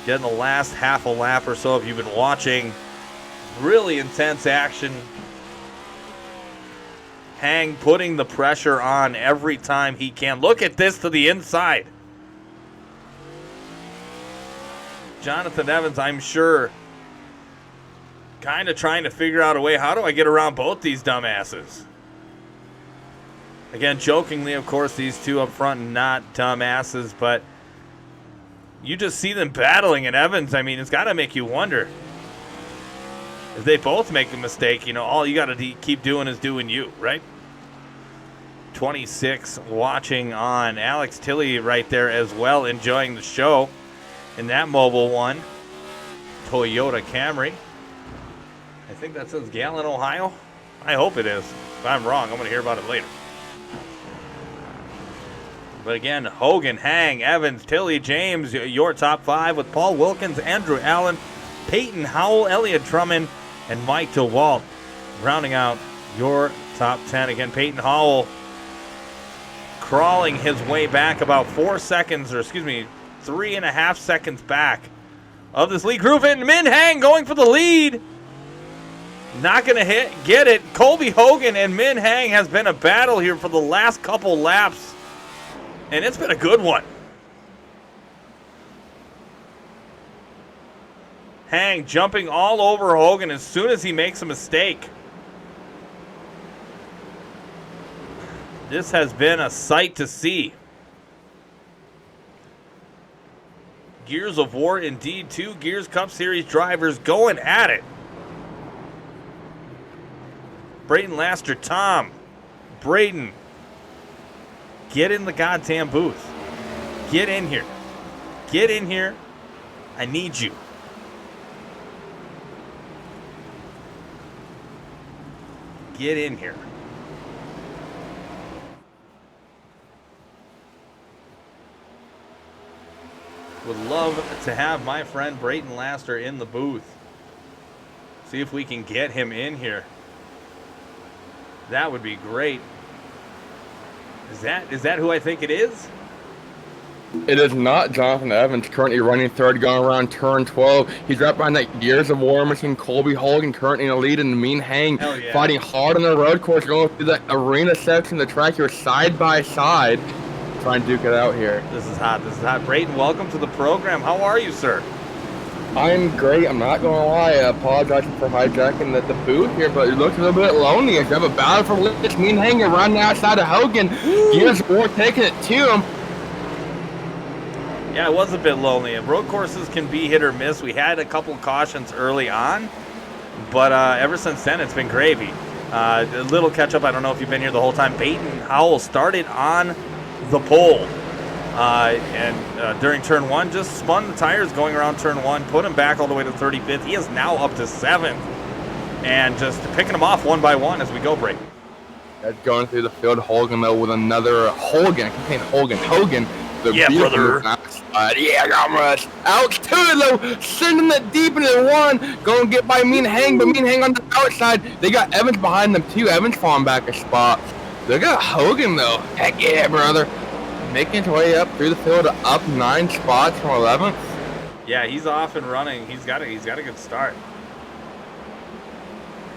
Getting the last half a lap or so if you've been watching. Really intense action. Hang putting the pressure on every time he can. Look at this to the inside. Jonathan Evans, I'm sure, kind of trying to figure out a way, how do I get around both these dumbasses? Again, jokingly, of course, these two up front, not dumbasses, but you just see them battling, and Evans, I mean, it's got to make you wonder. If they both make a mistake, you know, all you got to keep doing is doing you, right? 26 watching on. Alex Tilley right there as well, enjoying the show in that mobile one. Toyota Camry. I think that says Gallon, Ohio. I hope it is. If I'm wrong, I'm going to hear about it later. But again, Hogan, Hang, Evans, Tilley, James, your top five with Paul Wilkins, Andrew Allen, Peyton Howell, Elliott Drummond, and Mike DeWalt rounding out your top 10. Again, Peyton Howell crawling his way back about 4 seconds, or excuse me, 3.5 seconds back of this lead group. And Min Hang going for the lead. Not going to get it. Colby Hogan and Min Hang has been a battle here for the last couple laps. And it's been a good one. Hang jumping all over Hogan as soon as he makes a mistake. This has been a sight to see. Gears of War indeed. Two Gears Cup Series drivers going at it. Braden Laster, Tom, Braden, get in the goddamn booth. Get in here. Get in here. I need you. Get in here. Would love to have my friend Brayton Laster in the booth. See if we can get him in here. That would be great. Is that who I think it is? It is not Jonathan Evans, currently running third, going around turn 12. He's right behind that Gears of War machine. Colby Hogan currently in the lead, and the Min Hang fighting hard on the road course, going through the arena section of the track here side by side, trying to duke it out here. This is hot. This is hot. Brayton, welcome to the program. How are you, sir? I'm great. I'm not going to lie. I apologize for hijacking the booth here, but it looks a little bit lonely. As you have a battle for Litch. Min Hang running outside of Hogan. Gears of War taking it to him. Yeah, it was a bit lonely. Road courses can be hit or miss. We had a couple cautions early on, but ever since then, it's been gravy. A little catch-up. I don't know if you've been here the whole time. Peyton Howell started on the pole, and during turn one, just spun the tires going around turn one, put him back all the way to 35th. He is now up to 7th, and just picking them off one by one as we go, Brayton. Going through the field, Hogan, though, with another Hogan. I keep saying Hogan. Hogan. Yeah, brother. Yeah, got much. Alex Tilley, though, sending it deep into the one. Going to get by Min Hang, but Min Hang on the outside. They got Evans behind them, too. Evans falling back a spot. They got Hogan, though. Heck yeah, brother. Making his way up through the field, up 9 spots from 11th. Yeah, he's off and running. He's got a good start.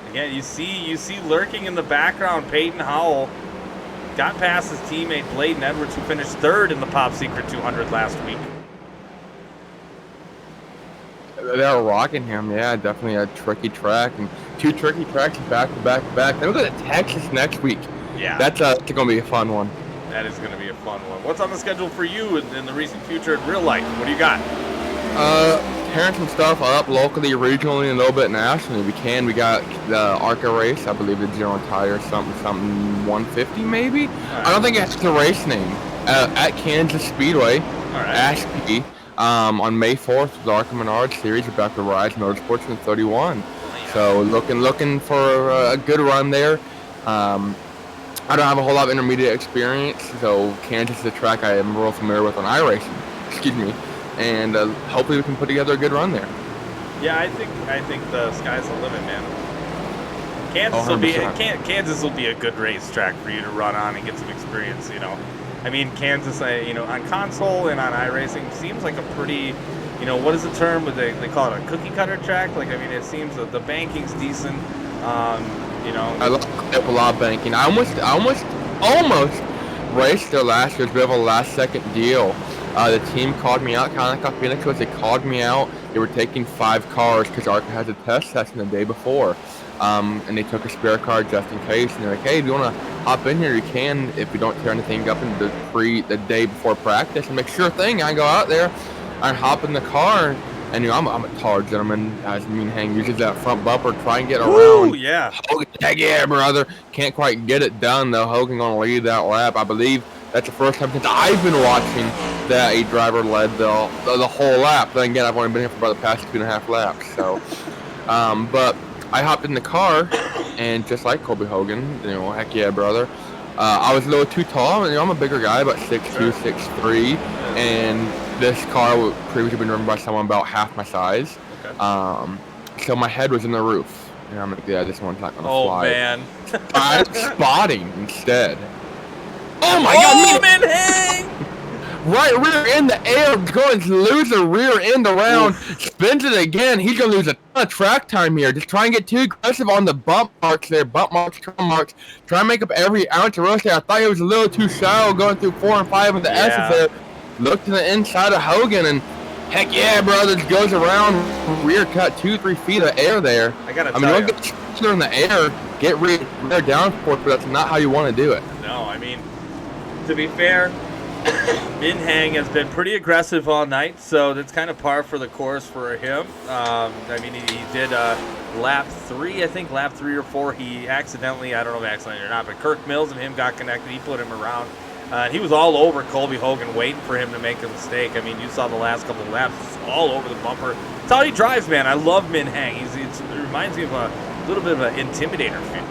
Again, you see lurking in the background, Peyton Howell. Got past his teammate Bladen Edwards, who finished 3rd in the Pop Secret 200 last week. They're rocking him, yeah, definitely a tricky track. And 2 tricky tracks back to back to back. Then we'll go to Texas next week. Yeah. That's going to be a fun one. That is going to be a fun one. What's on the schedule for you in the recent future in real life? What do you got? Tearing some stuff up locally, regionally, and a little bit nationally. We got the ARCA race, I believe the General Tire, something 150 maybe? Right. I don't think it's the race name. At Kansas Speedway, Ashby, on May 4th, the ARCA Menard Series, Rebecca Rise Motorsports in 31. So looking for a good run there. I don't have a whole lot of intermediate experience, so Kansas is a track I am real familiar with on iRacing. Excuse me. And hopefully we can put together a good run there. Yeah, I think the sky's the limit, man. Kansas Oh, will be 100%. Kansas will be a good racetrack for you to run on and get some experience. I mean, Kansas, on console and on iRacing seems like a pretty, what is the term? They call it a cookie cutter track. Like, I mean, it seems that the banking's decent. I love a lot of banking. I almost raced there last year. It was a bit of a last second deal. The team called me out, kind of like how Phoenix was. They called me out. They were taking 5 cars because ARCA has a test session the day before. And they took a spare car just in case. And they're like, hey, if you want to hop in here, you can if you don't tear anything up in the day before practice. And make sure thing. I go out there, I hop in the car, and I'm a tall gentleman, as Mean Hang uses that front bumper, try and get around. Ooh, yeah. Hogan, heck yeah, brother. Can't quite get it done, though. Hogan going to lead that lap. I believe that's the first time since I've been watching that a driver led the whole lap. Then again, I've only been here for about the past 2.5 laps. So, but I hopped in the car, and just like Colby Hogan, heck yeah, brother. I was a little too tall. I'm a bigger guy, about 6'2", 6'3", and this car would previously been driven by someone about half my size. Okay. So my head was in the roof. And I'm like, yeah, this one's not gonna fly. Oh man. I'm spotting instead. Oh my God! Min Hang! Right, rear in the air, going to lose the rear end around, spins it again. He's going to lose a ton of track time here. Just try and get too aggressive on the bump marks there. Bump marks, turn marks. Try and make up every ounce of roast there. I thought he was a little too shallow going through 4 and 5 with the S's there. Looked to the inside of Hogan, and heck yeah, brother, just goes around, rear cut 2-3 feet of air there. I gotta tell you. You don't get in the air, get rear downforce, but that's not how you want to do it. No, I mean, to be fair, Min Hang has been pretty aggressive all night, so that's kind of par for the course for him. I mean, he did lap 3, I think, lap 3 or 4. He accidentally, I don't know if accidentally or not, but Kirk Mills and him got connected. He put him around. He was all over Colby Hogan, waiting for him to make a mistake. I mean, you saw the last couple of laps, all over the bumper. That's how he drives, man. I love Min Hang. It reminds me of a little bit of an intimidator feel.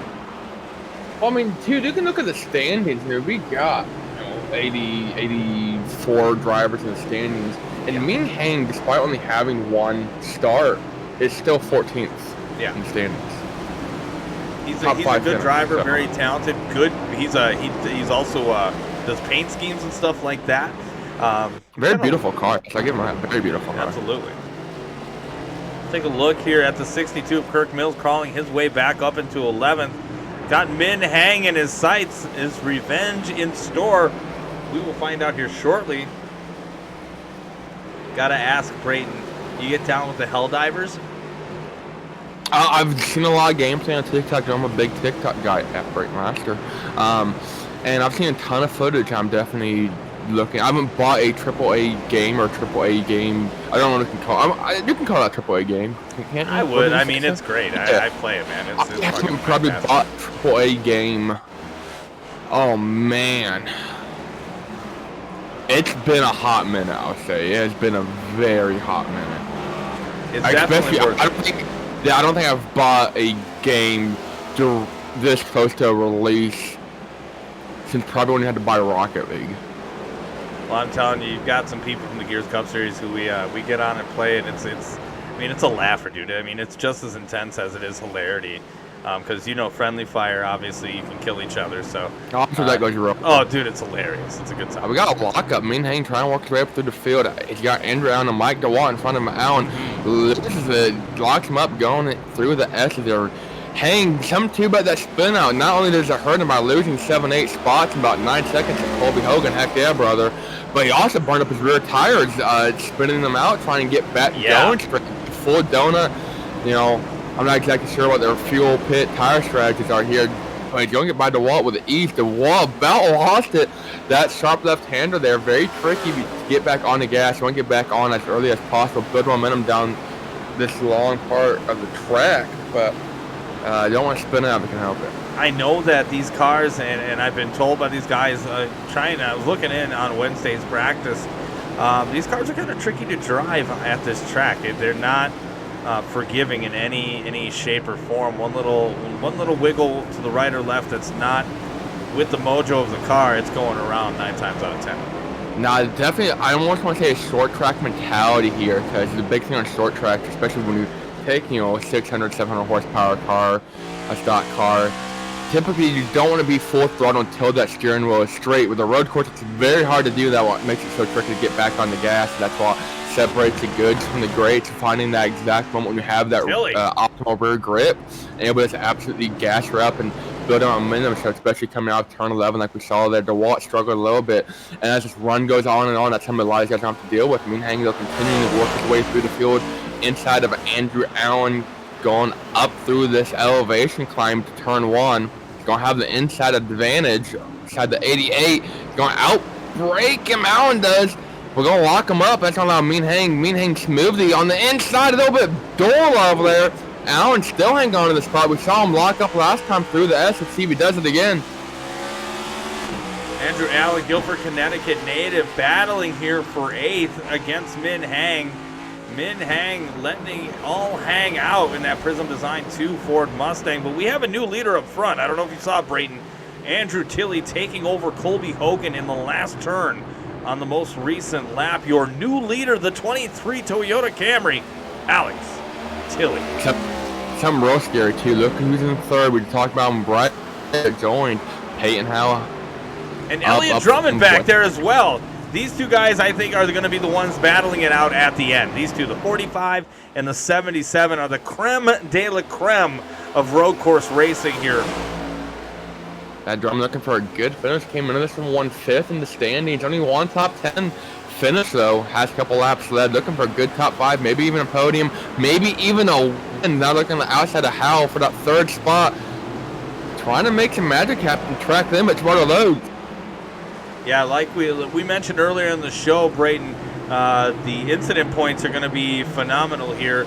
Well, I mean, dude, you can look at the standings here. We got 84 drivers in the standings. And Min Hang, despite only having 1 start, is still 14th in the standings. He's a good driver, very talented. Good. He's also does paint schemes and stuff like that. Very beautiful car. I give him a very beautiful car. Absolutely. Take a look here at the 62 of Kirk Mills, crawling his way back up into 11th. Got Min Hang in his sights. Is revenge in store? We will find out here shortly. Gotta ask Brayton, you get down with the Helldivers? I've seen a lot of gameplay on TikTok. I'm a big TikTok guy at Brayton Lasker. And I've seen a ton of footage. I'm definitely looking. I haven't bought a AAA game or AAA game. I don't know what you can call it. You can call that a AAA game. Can't I would. I mean, it's great. I play it, man. It's I probably fantastic. bought AAA game. Oh, man. It's been a hot minute, I'll say. It has been a very hot minute. It's definitely worth it. I don't think I've bought a game this close to a release since probably when you had to buy Rocket League. Well, I'm telling you, you've got some people from the Gears Cup Series who we get on and play, and it's a laugher, dude. I mean, it's just as intense as it is hilarity. Because friendly fire, obviously you can kill each other. So that goes wrong. Oh, dude, it's hilarious. It's a good time. We got a lockup. Min Hang trying to work his way up through the field. He's got Andrew Allen and Mike DeWatt in front of him. Allen locks him up, going through the S's there. Hang some too about that spin out. Not only does it hurt him by losing 7-8 spots in about 9 seconds to Colby Hogan, heck yeah, brother. But he also burned up his rear tires, spinning them out, trying to get back going. Full donut, I'm not exactly sure what their fuel pit tire strategies are here. But he's going to get by DeWalt with ease. DeWalt about lost it. That sharp left-hander there, very tricky to get back on the gas. You want to get back on as early as possible. Good momentum down this long part of the track, but you don't want to spin out if you can help it. I know that these cars, and I've been told by these guys, I was looking in on Wednesday's practice, these cars are kind of tricky to drive at this track. They're not forgiving in any shape or form. One little wiggle to the right or left that's not with the mojo of the car, it's going around 9 times out of 10. Nah, definitely, I almost want to say a short track mentality here, because the big thing on short tracks, especially when you take, 600, 700 horsepower car, a stock car. Typically, you don't want to be full throttle until that steering wheel is straight. With a road course, it's very hard to do that. What makes it so tricky to get back on the gas. That's what separates the goods from the greats. Finding that exact moment when you have that optimal rear grip, and able to absolutely gas her up and build on momentum. So especially coming out of turn 11, like we saw there, DeWalt struggled a little bit. And as this run goes on and on, that's something a lot of guys have to deal with. Mean Hang, they'll continue to work his way through the field inside of Andrew Allen, going up through this elevation climb to turn 1. He's going to have the inside advantage, inside the 88. He's going to outbrake him. Allen does. We're going to lock him up. That's going to allow Mean Hang smoothly on the inside, a little bit door level there. Allen still hanging on to the spot. We saw him lock up last time through the S. Let's see if he does it again. Andrew Allen, Guilford, Connecticut native, battling here for 8th against Min Hang. Min Hang letting it all hang out in that Prism Design 2 Ford Mustang. But we have a new leader up front. I don't know if you saw, Brayton. Andrew Tilley taking over Colby Hogan in the last turn on the most recent lap. Your new leader, the 23 Toyota Camry, Alex Tilley. Something real scary, too. Look who's in third. We talked about him right joined. Peyton Howell. And Elliott Drummond back there as well. These two guys, I think, are going to be the ones battling it out at the end. These two, the 45 and the 77, are the creme de la creme of road course racing here. That Drummond looking for a good finish. Came into this from 1/5 in the standings. Only one top 10 finish, though. Has a couple laps led. Looking for a good top 5, maybe even a podium, maybe even a win. Now looking outside of Howell for that 3rd spot. Trying to make some magic happen. Track limits, what a load. Yeah, like we mentioned earlier in the show, Brayton, the incident points are going to be phenomenal here.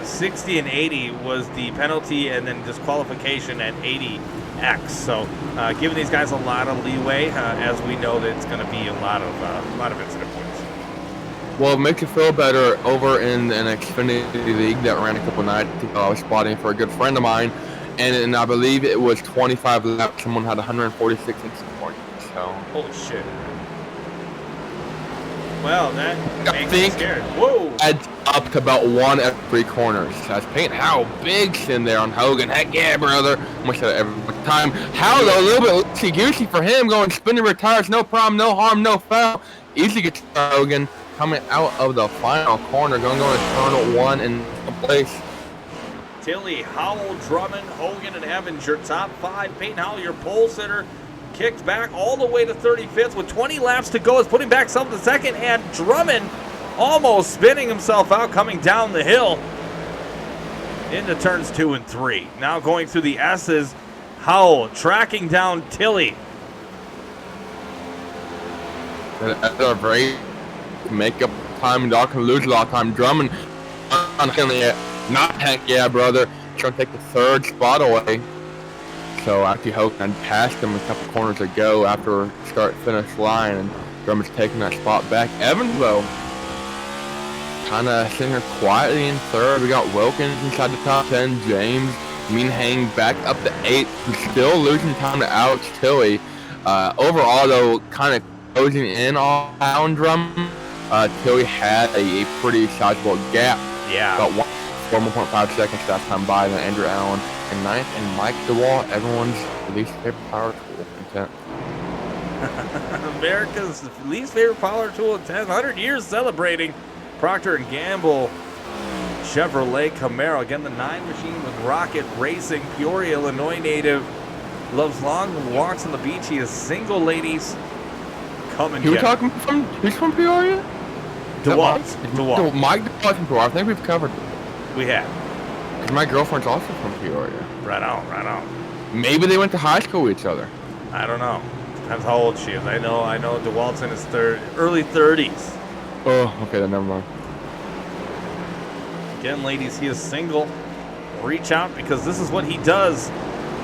60 and 80 was the penalty, and then disqualification at 80x. So giving these guys a lot of leeway, as we know that it's going to be a lot of incident points. Well, it makes you feel better. Over in an Xfinity League that ran a couple nights ago, I was spotting for a good friend of mine, and I believe it was 25 laps. Someone had 146 incident points. So. Holy shit. Well, that makes me scared. Whoa. Adds up to about 1 every corner. Says Peyton Howell, big sin there on Hogan. Heck yeah, brother. Almost said it every time. Howell, though, a little bit loosey-goosey for him, going spinning retires. No problem, no harm, no foul. Easy gets Hogan coming out of the final corner, going to turn 1 in place. Tilley, Howell, Drummond, Hogan, and Evans, your top 5. Peyton Howell, your pole sitter. Kicked back all the way to 35th with 20 laps to go. Is putting back himself to 2nd, and Drummond almost spinning himself out coming down the hill into turns 2 and 3. Now going through the S's, Howell tracking down Tilley. Another break, make up time, not gonna lose a lot of time. Drummond, not heck yeah, brother. Trying to take the 3rd spot away. So after Hogan passed him a couple corners ago after start-finish line, and Drummond's taking that spot back. Evans, though, kind of sitting here quietly in 3rd. We got Wilkins inside the top 10. James, Mean Hang back up to 8th. We're still losing time to Alex Tilley. Overall, though, kind of closing in on Drummond. Tilley had a pretty sizable gap. Yeah. About 1.5 seconds that time by than Andrew Allen. And 9th, and Mike DeWalt, everyone's least favorite power tool in 10th. America's least favorite power tool in 10th. 100 years celebrating. Procter & Gamble Chevrolet Camaro. Again, the 9 machine with Rocket Racing. Peoria, Illinois native. Loves long walks on the beach. He is single, ladies. Come and Who get talking from? Who's from Peoria? DeWalt. Mike DeWalt from Peoria. I think we've covered it. We have. Because my girlfriend's also from Peoria. Right on. Maybe they went to high school with each other. I don't know. Depends how old she is. I know DeWalt's in his early 30s. Oh, okay, then never mind. Again, ladies, he is single. Reach out, because this is what he does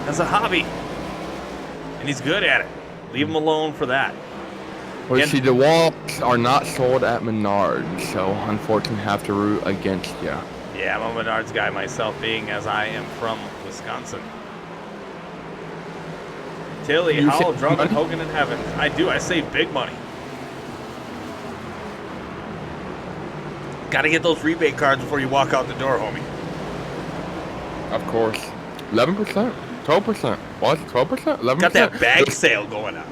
as a hobby. And he's good at it. Leave him alone for that. Well, see, DeWalts are not sold at Menards, so unfortunately have to root against you. Yeah, I'm a Menards guy myself, being as I am from Wisconsin. Tilley, Howell, Drummond, Hogan, and Evans. I do. I save big money. Got to get those rebate cards before you walk out the door, homie. Of course. 11%, 12%. Was it 12%? 11%? Got that bag sale going on.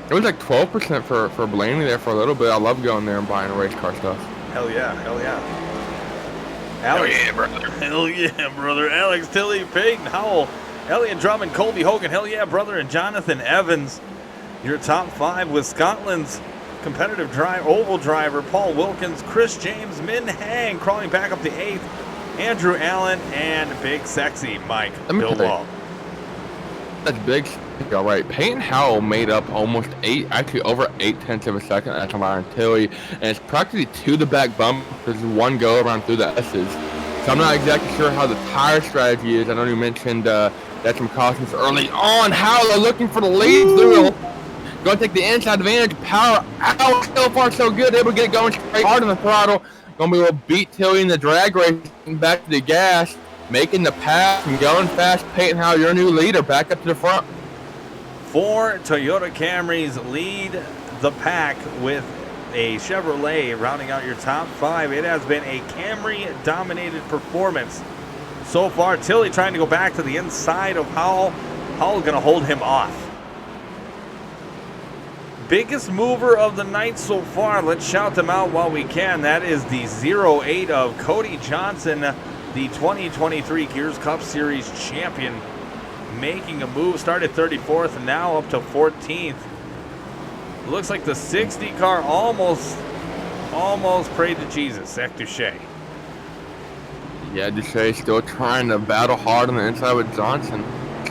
It was like 12% for Blaney there for a little bit. I love going there and buying race car stuff. Hell yeah, hell yeah. Alex, Hell yeah, brother. Hell yeah, brother. Alex Tilley, Peyton Howell, Elliot Drummond, Colby Hogan, hell yeah, brother, and Jonathan Evans. Your top 5 with Scotland's competitive oval driver, Paul Wilkins, Chris James, Min Hang crawling back up to 8th, Andrew Allen, and Big Sexy Mike Billwall. That's big. All right, Peyton Howell made up almost over 8/10 of a second at Ryan Tilley, and it's practically to the back bump. There's one go around through the S's. So I'm not exactly sure how the tire strategy is. I know you mentioned that some cautions early on. Howell looking for the lead through. Going to take the inside advantage. Power out. So far, so good. Able to get it going straight hard on the throttle. Going to be able to beat Tilley in the drag race. Back to the gas. Making the pass and going fast. Peyton Howell, your new leader, back up to the front. 4 Toyota Camrys lead the pack with a Chevrolet rounding out your top 5. It has been a Camry-dominated performance so far. Tilley trying to go back to the inside of Howell. Howell going to hold him off. Biggest mover of the night so far. Let's shout them out while we can. That is the 08 of Cody Johnson, the 2023 Gears Cup Series champion, making a move. Started 34th and now up to 14th. Looks like the 60 car almost prayed to Jesus. Zach Duche. Yeah, Duche still trying to battle hard on the inside with Johnson.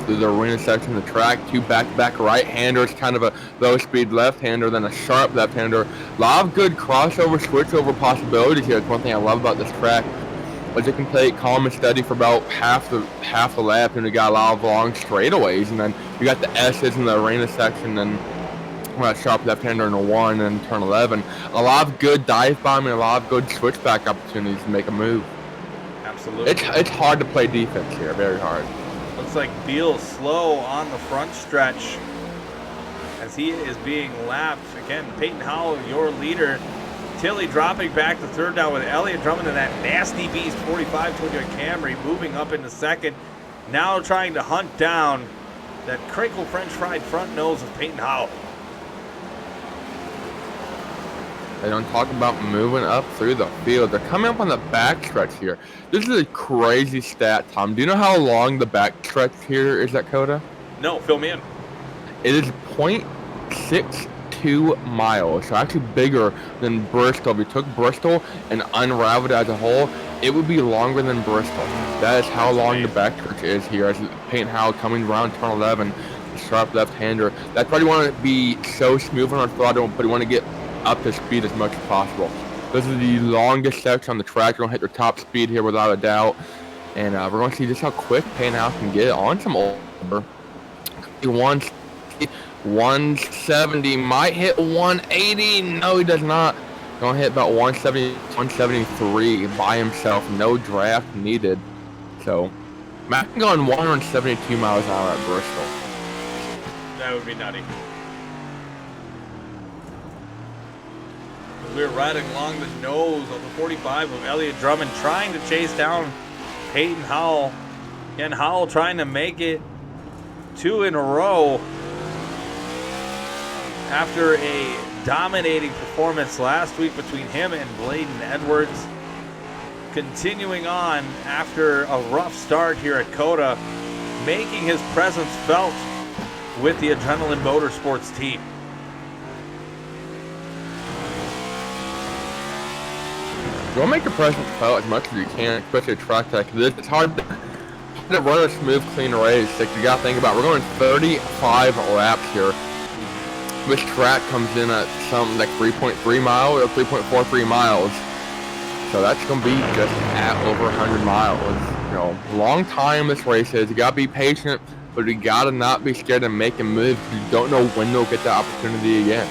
Through the arena section of the track, 2 back-to-back right-handers, kind of a low-speed left-hander, then a sharp left-hander. A lot of good crossover, switch-over possibilities here. It's one thing I love about this track. But you can play it calm and steady for about half the lap, and you got a lot of long straightaways, and then you got the S's in the arena section, and sharp left-hander in the 1 and turn 11. A lot of good dive bombing, a lot of good switchback opportunities to make a move. Absolutely. It's hard to play defense here, very hard. Looks like Beal slow on the front stretch as he is being lapped. Again, Peyton Howell, your leader. Tilley dropping back to 3rd down with Elliot Drummond and that nasty beast 45 Toyota Camry moving up into 2nd. Now trying to hunt down that crinkle French fried front nose of Peyton Howell. They don't talk about moving up through the field. They're coming up on the backstretch here. This is a crazy stat, Tom. Do you know how long the backstretch here is at COTA? No, fill me in. It is 0.62 miles, so actually bigger than Bristol. If you took Bristol and unraveled it as a whole, it would be longer than Bristol. That is how long the backstretch is here. As Peyton Howell coming around turn 11, sharp left-hander. That's why you want to be so smooth on our throttle, but you want to get up to speed as much as possible. This is the longest section on the track. You're going to hit your top speed here without a doubt. And we're going to see just how quick Peyton Howell can get on some over. 170, might hit 180. No, he does not. Going to hit about 170, 173 by himself. No draft needed. So, Matt going 172 miles an hour at Bristol. That would be nutty. We're riding along the nose of the 45 of Elliot Drummond, trying to chase down Peyton Howell. Again, Howell trying to make it 2 in a row after a dominating performance last week between him and Bladen Edwards. Continuing on after a rough start here at COTA, making his presence felt with the Adrenaline Motorsports team. You want to make your presence felt as much as you can, especially a track like this. It's hard to run a smooth, clean race. Like you got to think about, we're going 35 laps here. This track comes in at something like 3.3 miles or 3.43 miles. So that's going to be just at over 100 miles. You know, long time this race is. You got to be patient, but you got to not be scared to make a move because you don't know when they'll get the opportunity again.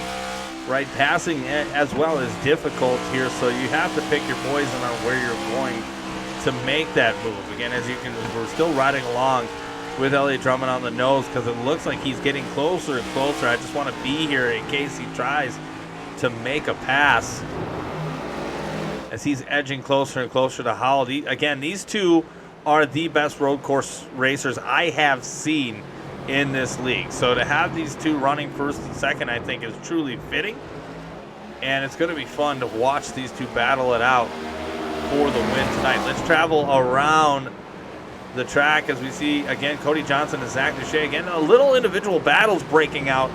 Right, passing as well is difficult here, so you have to pick your poison on where you're going to make that move. Again, as you can, we're still riding along with Elliot Drummond on the nose because it looks like he's getting closer and closer. I just want to be here in case he tries to make a pass as he's edging closer and closer to Howell. Again, these two are the best road course racers I have seen in this league. So to have these two running first and second, I think is truly fitting. And it's going to be fun to watch these two battle it out for the win tonight. Let's travel around the track as we see, again, Cody Johnson and Zach Duche. Again, a little individual battles breaking out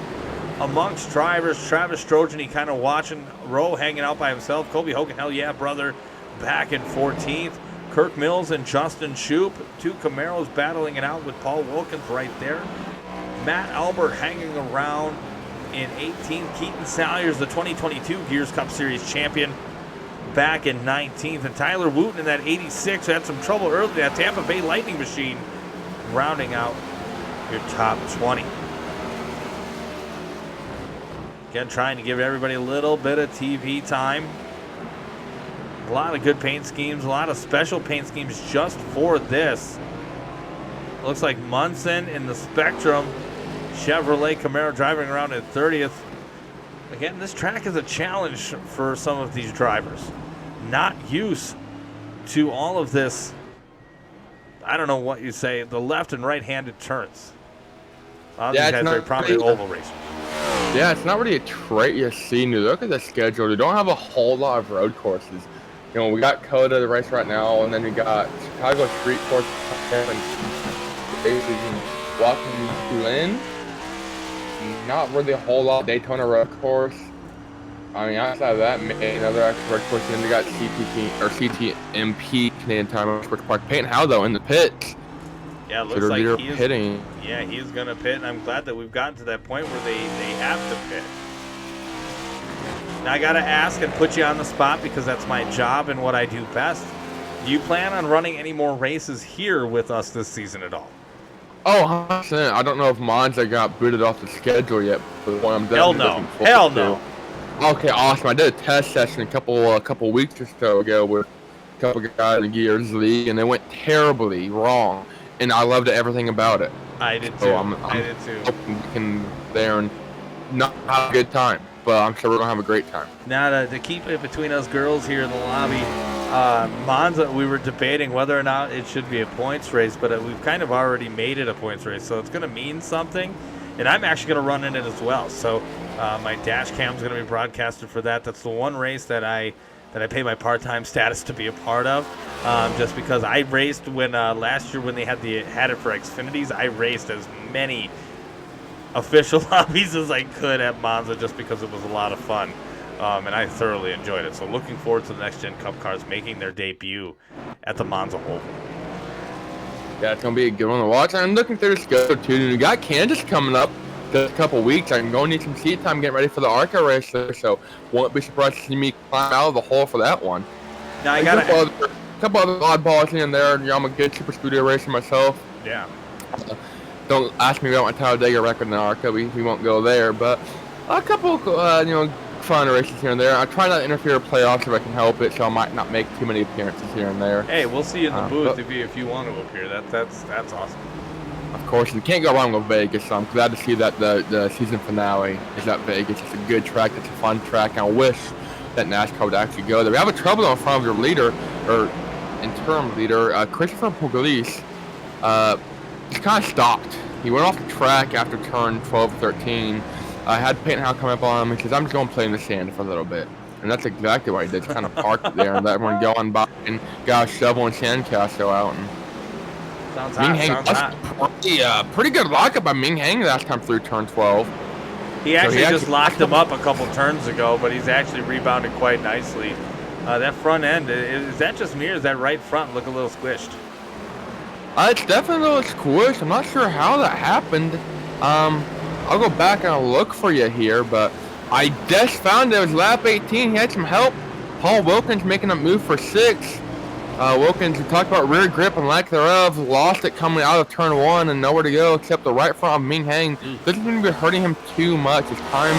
amongst drivers. Travis Trojan, he kind of watching Rowe hanging out by himself. Kobe Hogan, hell yeah, brother, back in 14th. Kirk Mills and Justin Shoup, two Camaros battling it out with Paul Wilkins right there. Matt Albert hanging around in 18th. Keaton Salyers, the 2022 Gears Cup Series champion, back in 19th. And Tyler Wooten in that 86, who had some trouble early, that Tampa Bay Lightning machine, rounding out your top 20. Again, trying to give everybody a little bit of TV time. A lot of good paint schemes, a lot of special paint schemes just for this. Looks like Munson in the Spectrum. Chevrolet Camaro driving around at 30th. Again, this track is a challenge for some of these drivers. Not used to all of this, I don't know what you say, the left and right-handed turns. These guys are very prominent oval racers. Yeah, it's not really a trait you see. You look at the schedule, they don't have a whole lot of road courses. You know, we got COTA, the race right now, and then we got Chicago Street Course and Watkins Glen. Not really a whole lot. Daytona Road Course. I mean, outside of that, another extra road course. And then we got CTMP, Canadian Tire Sports Park. Peyton Howe, though, in the pits. Yeah, it looks like he is pitting. Yeah, he is going to pit, and I'm glad that we've gotten to that point where they have to pit. Now, I got to ask and put you on the spot because that's my job and what I do best. Do you plan on running any more races here with us this season at all? Oh, 100%. I don't know if Monza got booted off the schedule yet, but I'm Hell no. Hell no. Okay, awesome. I did a test session a couple weeks or so ago with a couple guys in the Gears League, and they went terribly wrong, and I loved everything about it. I did too. So I'm did too. Hoping we can there and not have a good time, but I'm sure we're gonna have a great time. Now to keep it between us girls here in the lobby, Monza, we were debating whether or not it should be a points race, but we've kind of already made it a points race, so it's going to mean something. And I'm actually going to run in it as well. So my dash cam is going to be broadcasted for that. That's the one race that I pay my part-time status to be a part of, just because I raced when last year when they had it for Xfinities. I raced as many official lobbies as I could at Monza just because it was a lot of fun. And I thoroughly enjoyed it. So looking forward to the Next Gen Cup cars making their debut at the Monza Oval. Yeah, it's going to be a good one to watch. I'm looking through the schedule, too. We got Kansas coming up in a couple weeks. I'm going to need some seat time getting ready for the ARCA race there, so won't be surprised to see me climb out of the hole for that one. Now, I got a couple other oddballs here and there. I'm a good Super Studio racer myself. Yeah. Don't ask me about my Talladega record in the ARCA. We won't go there, but a couple, fun races here and there. I try not to interfere with playoffs if I can help it, so I might not make too many appearances here and there. Hey, we'll see you in the booth if you want to appear. That's awesome. Of course, you can't go wrong with Vegas, so I'm glad to see that the season finale is at Vegas. It's a good track. It's a fun track. I wish that NASCAR would actually go there. We have a trouble in front of your leader, or interim leader, Christopher Pugliese. Just kind of stopped. He went off the track after turn 12-13. I had Peyton Howe come up on him because I'm just going to play in the sand for a little bit. And that's exactly what he did. Just kind of parked it there and let everyone go on by and got a shovel and sandcastle out. And sounds hot. Pretty good lockup by Ming Hang last time through turn 12. He actually just locked him up a couple turns ago, but he's actually rebounded quite nicely. That front end, is that just me or is that right front look a little squished? It's definitely a little squished. I'm not sure how that happened. I'll go back and I'll look for you here, but I just found it was lap 18. He had some help. Paul Wilkins making a move for 6. Wilkins, we talked about rear grip and lack thereof, lost it coming out of turn 1 and nowhere to go except the right front of Ming Hang. This is going to be hurting him too much. His time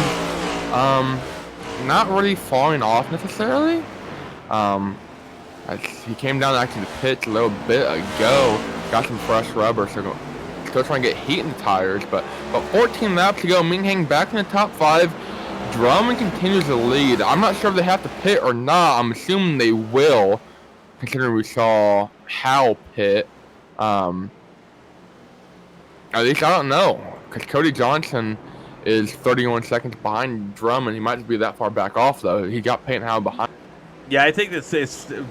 not really falling off necessarily. He came down actually the pits a little bit ago, got some fresh rubber, so still trying to get heat in the tires, but about 14 laps to go. Ming Hang back in the top 5. Drummond continues to lead. I'm not sure if they have to pit or not. I'm assuming they will, considering we saw Howe pit. At least I don't know, because Cody Johnson is 31 seconds behind Drummond. He might be that far back off, though. He got Peyton Howell behind. Yeah, I think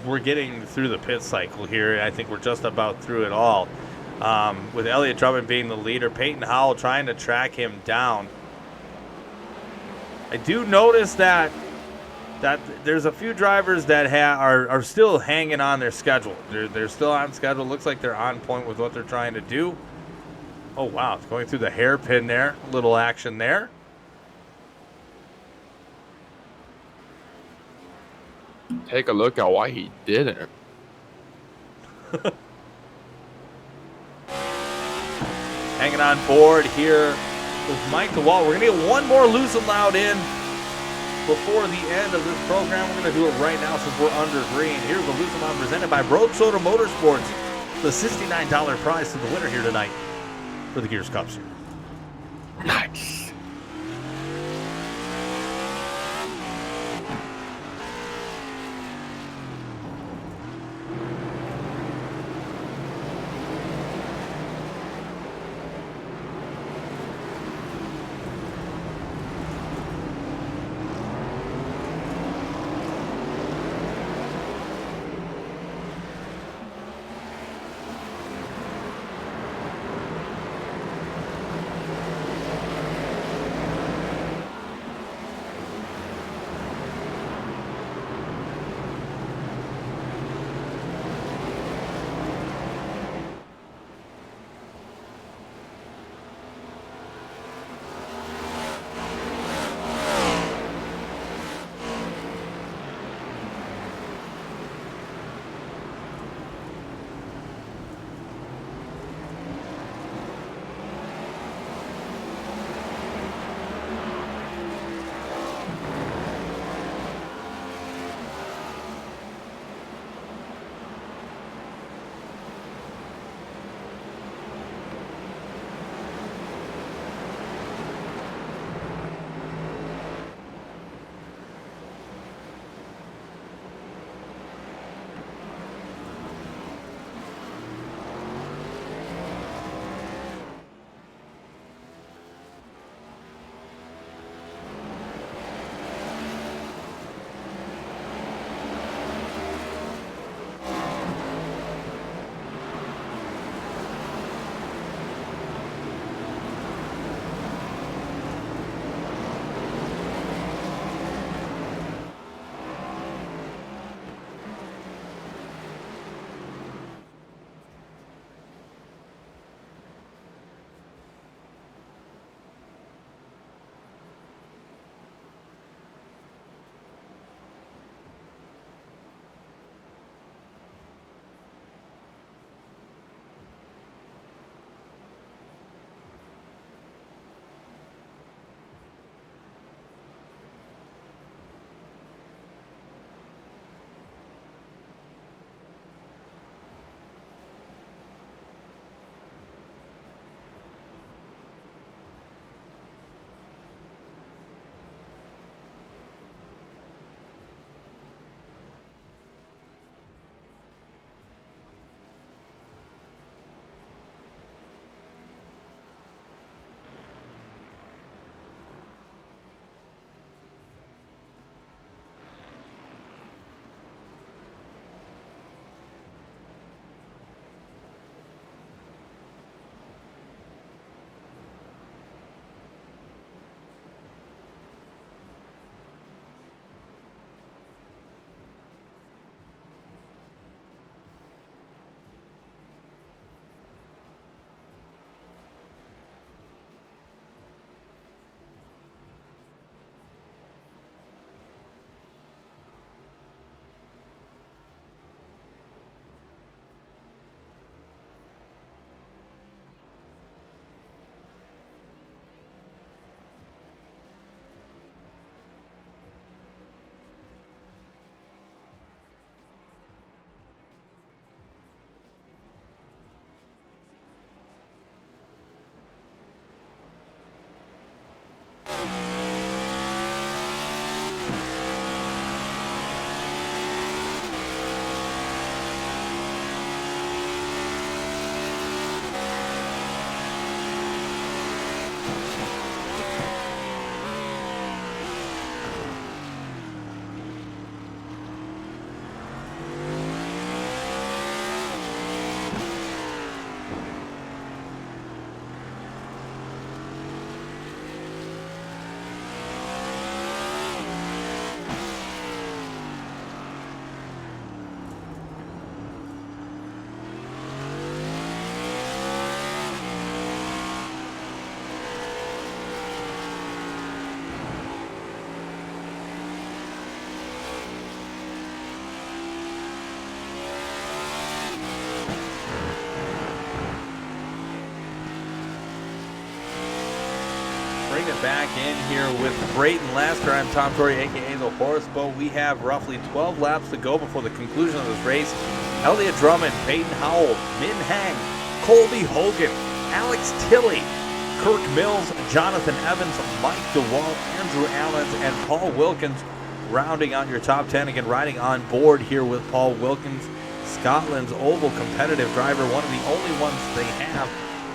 we're getting through the pit cycle here. I think we're just about through it all. With Elliott Drummond being the leader, Peyton Howell trying to track him down. I do notice that there's a few drivers that are still hanging on their schedule. They're still on schedule. Looks like they're on point with what they're trying to do. Oh, wow. It's going through the hairpin there. A little action there. Take a look at why he didn't. Hanging on board here with Mike DeWalt. We're going to get one more loose and loud in before the end of this program. We're going to do it right now since we're under green. Here's the loose and loud presented by Road Soda Motorsports. The $69 prize to the winner here tonight for the Gears Cup Series. Nice. bring it back in here with Brayton Lasker. I'm Tom Torrey, a.k.a. The Horse Boat. We have roughly 12 laps to go before the conclusion of this race. Elliott Drummond, Peyton Howell, Min Hang, Colby Hogan, Alex Tilley, Kirk Mills, Jonathan Evans, Mike DeWalt, Andrew Allens, and Paul Wilkins rounding out your top 10. Again, riding on board here with Paul Wilkins, Scotland's oval competitive driver, one of the only ones they have.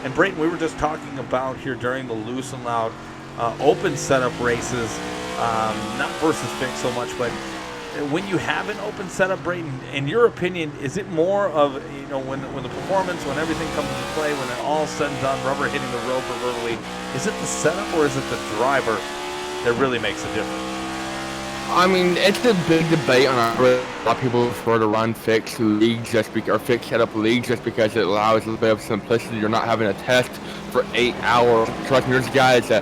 And Brayton, we were just talking about here during the Loose and Loud open setup races, not versus fixed so much, but when you have an open setup, Brayton, in your opinion, is it more of, when the performance, when everything comes into play, when it all said and done, rubber hitting the road proverbially, is it the setup or is it the driver that really makes a difference? I mean, it's a big debate on a lot of people prefer to run fixed leagues or fixed setup leagues just because it allows a little bit of simplicity. You're not having to test for 8 hours. Trust me, there's guys that,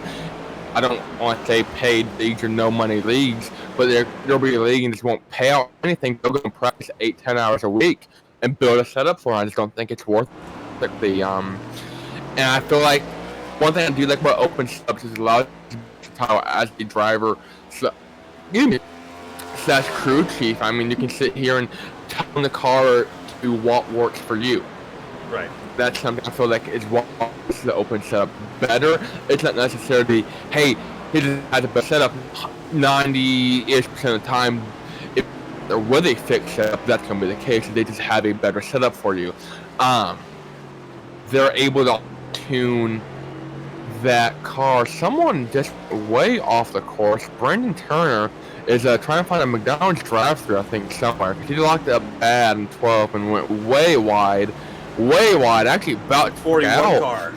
I don't want to say paid leagues or no money leagues, but there'll be a league and just won't pay out anything. They'll go and practice 8-10 hours a week and build a setup for it. I just don't think it's worth it. And I feel like one thing I do like about open setups is it allows you to as a driver / crew chief. I mean, you can sit here and tell the car to what works for you. Right. That's something I feel like is what makes the open setup better. It's not necessarily, hey, he just has a better setup 90-ish% of the time. If or with a fixed setup, that's going to be the case. They just have a better setup for you. They're able to tune that car. Someone just way off the course, Brandon Turner, is trying to find a McDonald's drive-thru, I think, somewhere. He locked up bad in 12 and went way wide, actually about 41 car.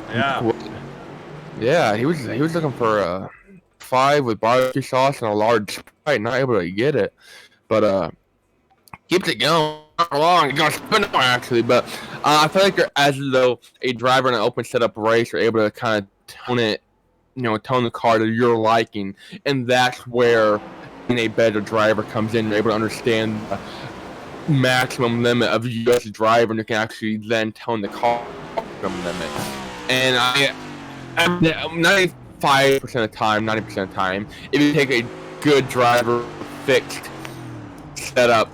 Yeah, he was looking for a 5 with barbecue sauce and a large Sprite, not able to get it, but keeps it going. Not long, he's gonna spin it actually, but I feel like as though a driver in an open setup race, you're able to kind of tone it, tone the car to your liking, and that's where a better driver comes in. You're able to understand the maximum limit of you as a driver, and you can actually then tone the car maximum limit. And I'm 95% of the time, 90% of the time, if you take a good driver fixed setup,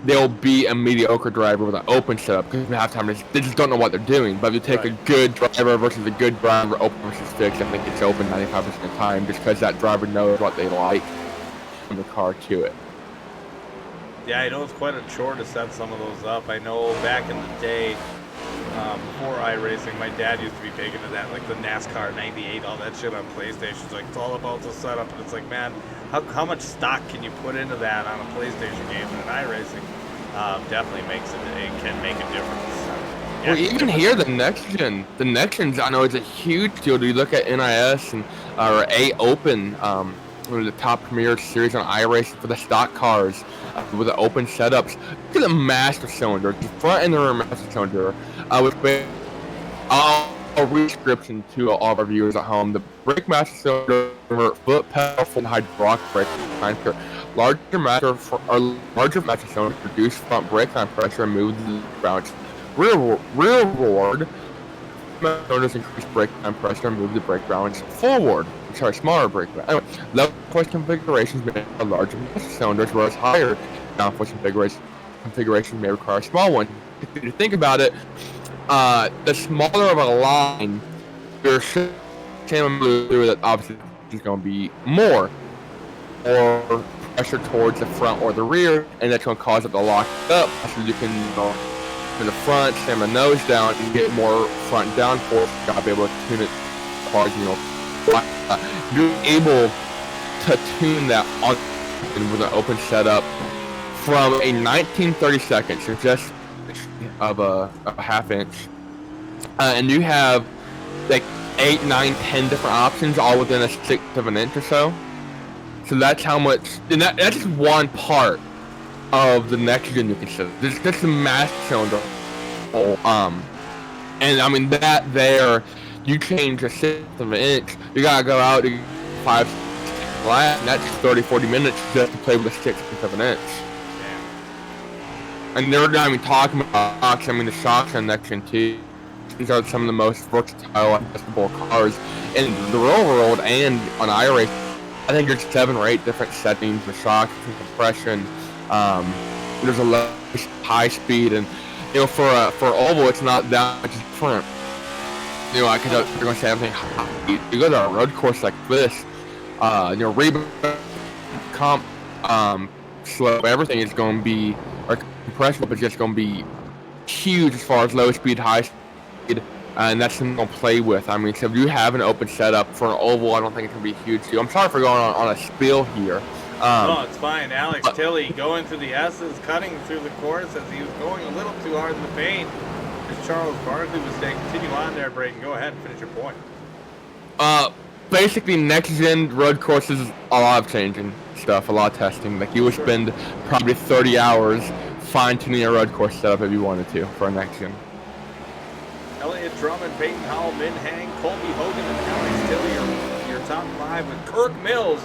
they'll be a mediocre driver with an open setup because half the time they just don't know what they're doing. But if you take a good driver versus a good driver, open versus fixed, I think it's open 95% of the time just because that driver knows what they like from the car to it. Yeah, I know it's quite a chore to set some of those up. I know back in the day, before iRacing, my dad used to be big into that, like the NASCAR 98, all that shit on PlayStation. Like, it's all about the setup, and it's like, man, how much stock can you put into that on a PlayStation game? And an iRacing definitely it can make a difference. Yeah, well, even here, the next gens, I know it's a huge deal. Do you look at NIS and or A Open, one of the top premier series on iRacing for the stock cars with the open setups? Look at the master cylinder, the front and the rear master cylinder, with a description to all of our viewers at home. The brake master cylinder, foot pedal, full hydraulic brake line pressure. Larger master cylinder reduce front brake line pressure and move the bounce. Rearward cylinders increase brake line pressure and move the brake balance forward. Smaller brake balance. Anyway, level force configurations may require larger master cylinders, whereas higher downforce configurations may require small ones. If you think about it, the smaller of a line, your same through that obviously is going to be more pressure towards the front or the rear, and that's going to cause it to lock up. So you can in the front, slam the nose down, and get more front downforce. You got to be able to tune it as you're able to tune that on with an open setup from a 1930 seconds, so just of a half inch, and you have like 8, 9, 10 different options all within a 1/6 of an inch or so. So that's how much, and that's just one part of the next gen you can set. That's the master cylinder. And I mean that there, you change a 1/6 of an inch, you gotta go out to 5 flat, and that's 30-40 minutes just to play with a 1/6 of an inch. And they're not even talking about shocks. I mean, the shocks on next gen too. These are some of the most versatile and testable cars in the real world and on iRace. I think there's 7 or 8 different settings, the shocks, the compression. There's a low, high speed, and for oval, it's not that much different. I could you're gonna say everything. You go to a road course like this, rebound, comp, slope, everything is going to be, or compression is just going to be huge as far as low speed, high speed, and that's something to play with. I mean, so if you have an open setup for an oval, I don't think it can be huge too. I'm sorry for going on a spiel here. No, it's fine. Alex Tilley going through the S's, cutting through the course as he was going a little too hard in the paint. As Charles Barkley was saying, continue on there, Braden. Go ahead and finish your point. Basically, next-gen road courses, a lot of changing stuff, a lot of testing. Like, you would spend probably 30 hours fine-tuning a road course setup if you wanted to for a next-gen. Elliott Drummond, Peyton Howell, Min Hang, Colby Hogan, and Alex Tilley, your top 5, with Kirk Mills,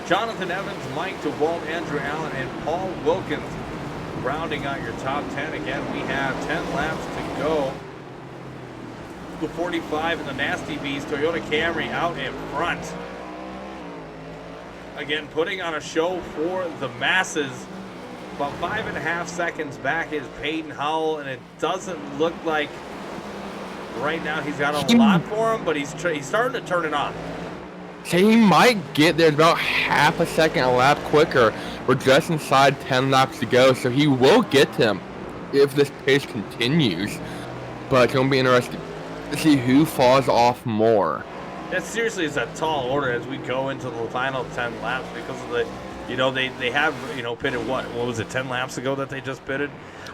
Jonathan Evans, Mike DeWalt, Andrew Allen, and Paul Wilkins rounding out your top 10. Again, we have 10 laps to go. The 45 and the Nasty Beast, Toyota Camry out in front. Again, putting on a show for the masses. About 5.5 seconds back is Peyton Howell, and it doesn't look like right now he's got a lot for him, but he's starting to turn it on. So he might get there about half a second a lap quicker. We're just inside 10 laps to go, so he will get him if this pace continues. But it's going to be interesting to see who falls off more. That seriously is a tall order as we go into the final 10 laps because of the, they have, pitted what was it, 10 laps ago that they just pitted?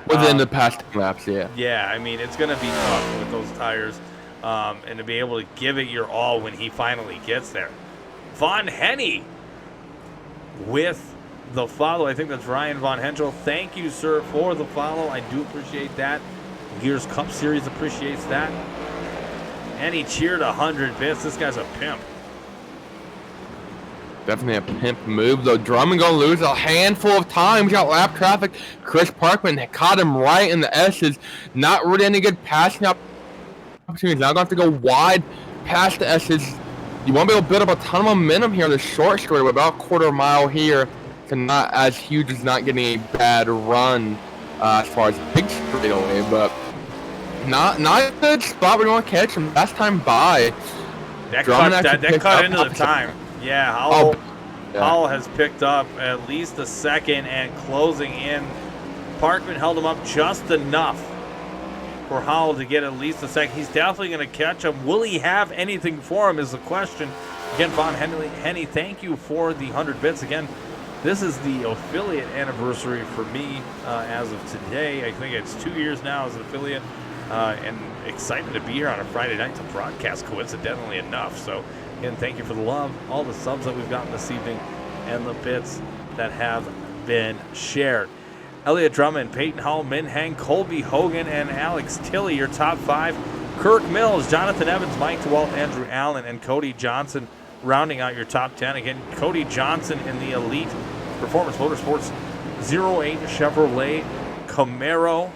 Within the past 10 laps, yeah. Yeah, I mean, it's going to be tough with those tires and to be able to give it your all when he finally gets there. Von Henny with the follow. I think that's Ryan Von Henschel. Thank you, sir, for the follow. I do appreciate that. Gears Cup Series appreciates that. And he cheered 100 bits. This guy's a pimp. Definitely a pimp move, though. Drummond going to lose a handful of times. Got lap traffic. Chris Parkman caught him right in the S's. Not really any good passing opportunities. Now going to have to go wide past the S's. You won't be able to build up a ton of momentum here on the short straightaway, about a quarter mile here. So not as huge as not getting a bad run as far as big straightaway, but not a good spot where you want to catch him. Last time by. That cut into the time. Yeah, Howell has picked up at least a second and closing in. Parkman held him up just enough for Howell to get at least a second. He's definitely going to catch him. Will he have anything for him is the question. Again, Von Henny, thank you for the 100 bits. Again, this is the affiliate anniversary for me as of today. I think it's 2 years now as an affiliate. And excited to be here on a Friday night to broadcast, coincidentally enough. So, again, thank you for the love, all the subs that we've gotten this evening, and the bits that have been shared. Elliott Drummond, Peyton Hall, Min Hang, Colby Hogan, and Alex Tilley, your top 5. Kirk Mills, Jonathan Evans, Mike DeWalt, Andrew Allen, and Cody Johnson rounding out your top 10. Again, Cody Johnson in the Elite Performance Motorsports 08 Chevrolet Camaro.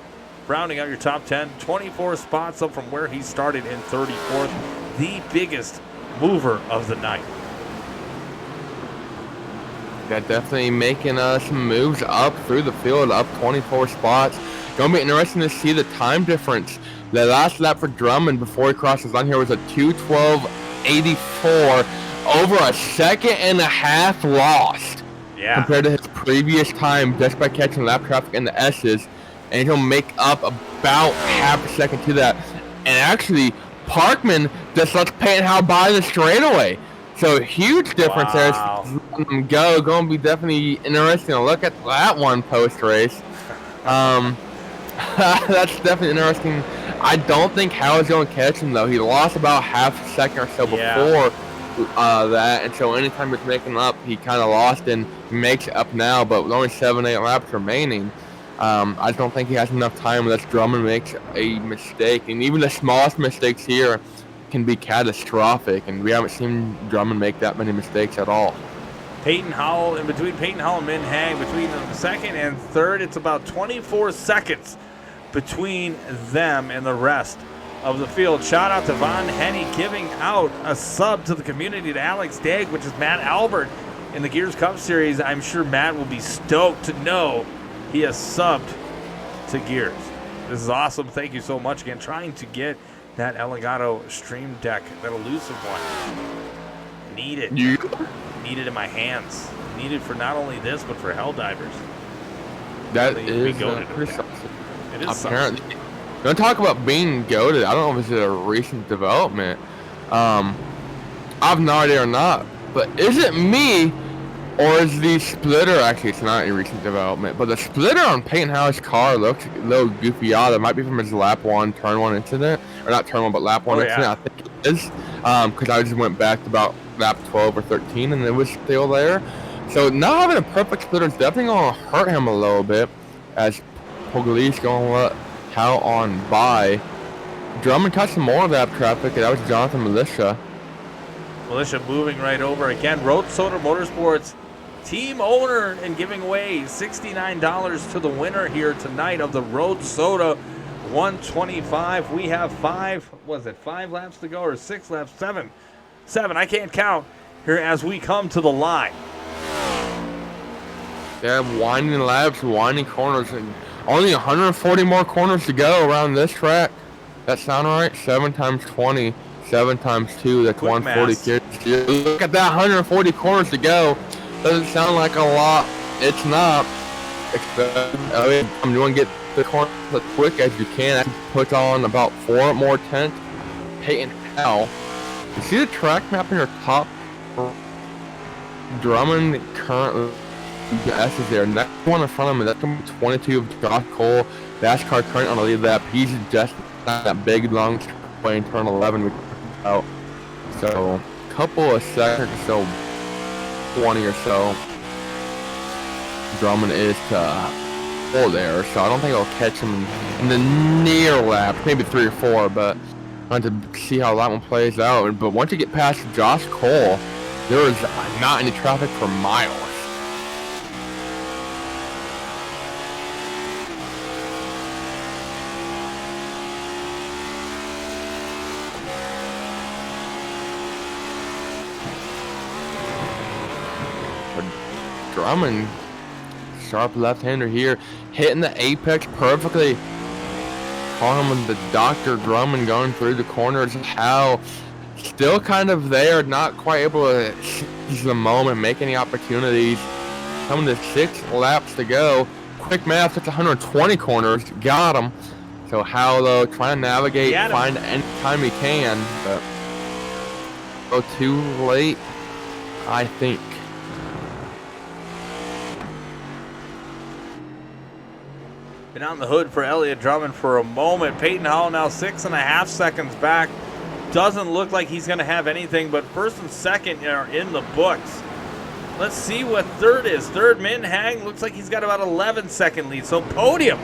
Rounding out your top 10, 24 spots up from where he started in 34th. The biggest mover of the night. Yeah, definitely making some moves up through the field, up 24 spots. Going to be interesting to see the time difference. The last lap for Drummond before he crosses on here was a 2:12.84, over a second and a half lost. Yeah. Compared to his previous time just by catching lap traffic in the S's. And he'll make up about half a second to that. And actually, Parkman just lets Peyton Howell by the straightaway. So huge difference there. Going to be definitely interesting to look at that one post race. That's definitely interesting. I don't think Howell's going to catch him though. He lost about half a second or so before that, and so anytime he's making up, he kind of lost and he makes it up now. But with only 7-8 laps remaining. I don't think he has enough time unless Drummond makes a mistake. And even the smallest mistakes here can be catastrophic. And we haven't seen Drummond make that many mistakes at all. Peyton Howell, in between Peyton Howell and Min Hang, between the second and third, it's about 24 seconds between them and the rest of the field. Shout out to Von Henny giving out a sub to the community to Alex Dagg, which is Matt Albert in the Gears Cup Series. I'm sure Matt will be stoked to know he has subbed to Gears. This is awesome. Thank you so much again. Trying to get that Elgato Stream Deck, that elusive one. Need it. Need it in my hands. Need it for not only this, but for Helldivers. That is pretty something. It is apparently. Don't talk about being goated. I don't know if it's a recent development. I have no idea or not. But is it me, or is the splitter, actually it's not a recent development, but the splitter on Peyton Howe's car looks a little goofy out. It might be from his lap 1, turn 1 incident. Or not turn 1, but lap 1 incident. I think it is. Because I just went back to about lap 12 or 13 and it was still there. So not having a perfect splitter is definitely going to hurt him a little bit, as Pugliese going to let Howe on by. Drummond cut some more of that traffic, and that was Jonathan Militia. Militia moving right over again. Road Soda Motorsports team owner and giving away $69 to the winner here tonight of the Road Soda 125. We have 5 laps to go, or 6 laps? 7, I can't count here as we come to the line. They have winding laps, winding corners, and only 140 more corners to go around this track. That sound right? 7 times 20, 7 times 2, that's Quick 140 kids. Look at that, 140 corners to go. Doesn't sound like a lot. It's not. I'm going to get the corner as quick as you can. I put on about 4 more tenths. Peyton Howe. You see the track map in your top? Drummond currently the S is there. Next one in front of me, that's going to be 22 of Josh Cole. NASCAR current on the lead lap. He's just not that big, long way in turn 11 we talked about. So, a couple of seconds or so, 20 or so, Drummond is to pull there. So, I don't think I'll catch him in the near lap, maybe 3 or 4, but I want to see how that one plays out. But once you get past Josh Cole, there is not any traffic for miles. Drummond, sharp left-hander here, hitting the apex perfectly. Calling him the Dr. Drummond going through the corners. How still kind of there, not quite able to seize the moment, make any opportunities. Coming to 6 laps to go. Quick math, that's 120 corners. Got him. So Howe, though, trying to navigate, find any time he can, but go too late, I think. Been on the hood for Elliott Drummond for a moment. Peyton Howe now 6.5 seconds back. Doesn't look like he's going to have anything, but first and second are in the books. Let's see what third is. Third, Min Hang, looks like he's got about 11-second lead. So podium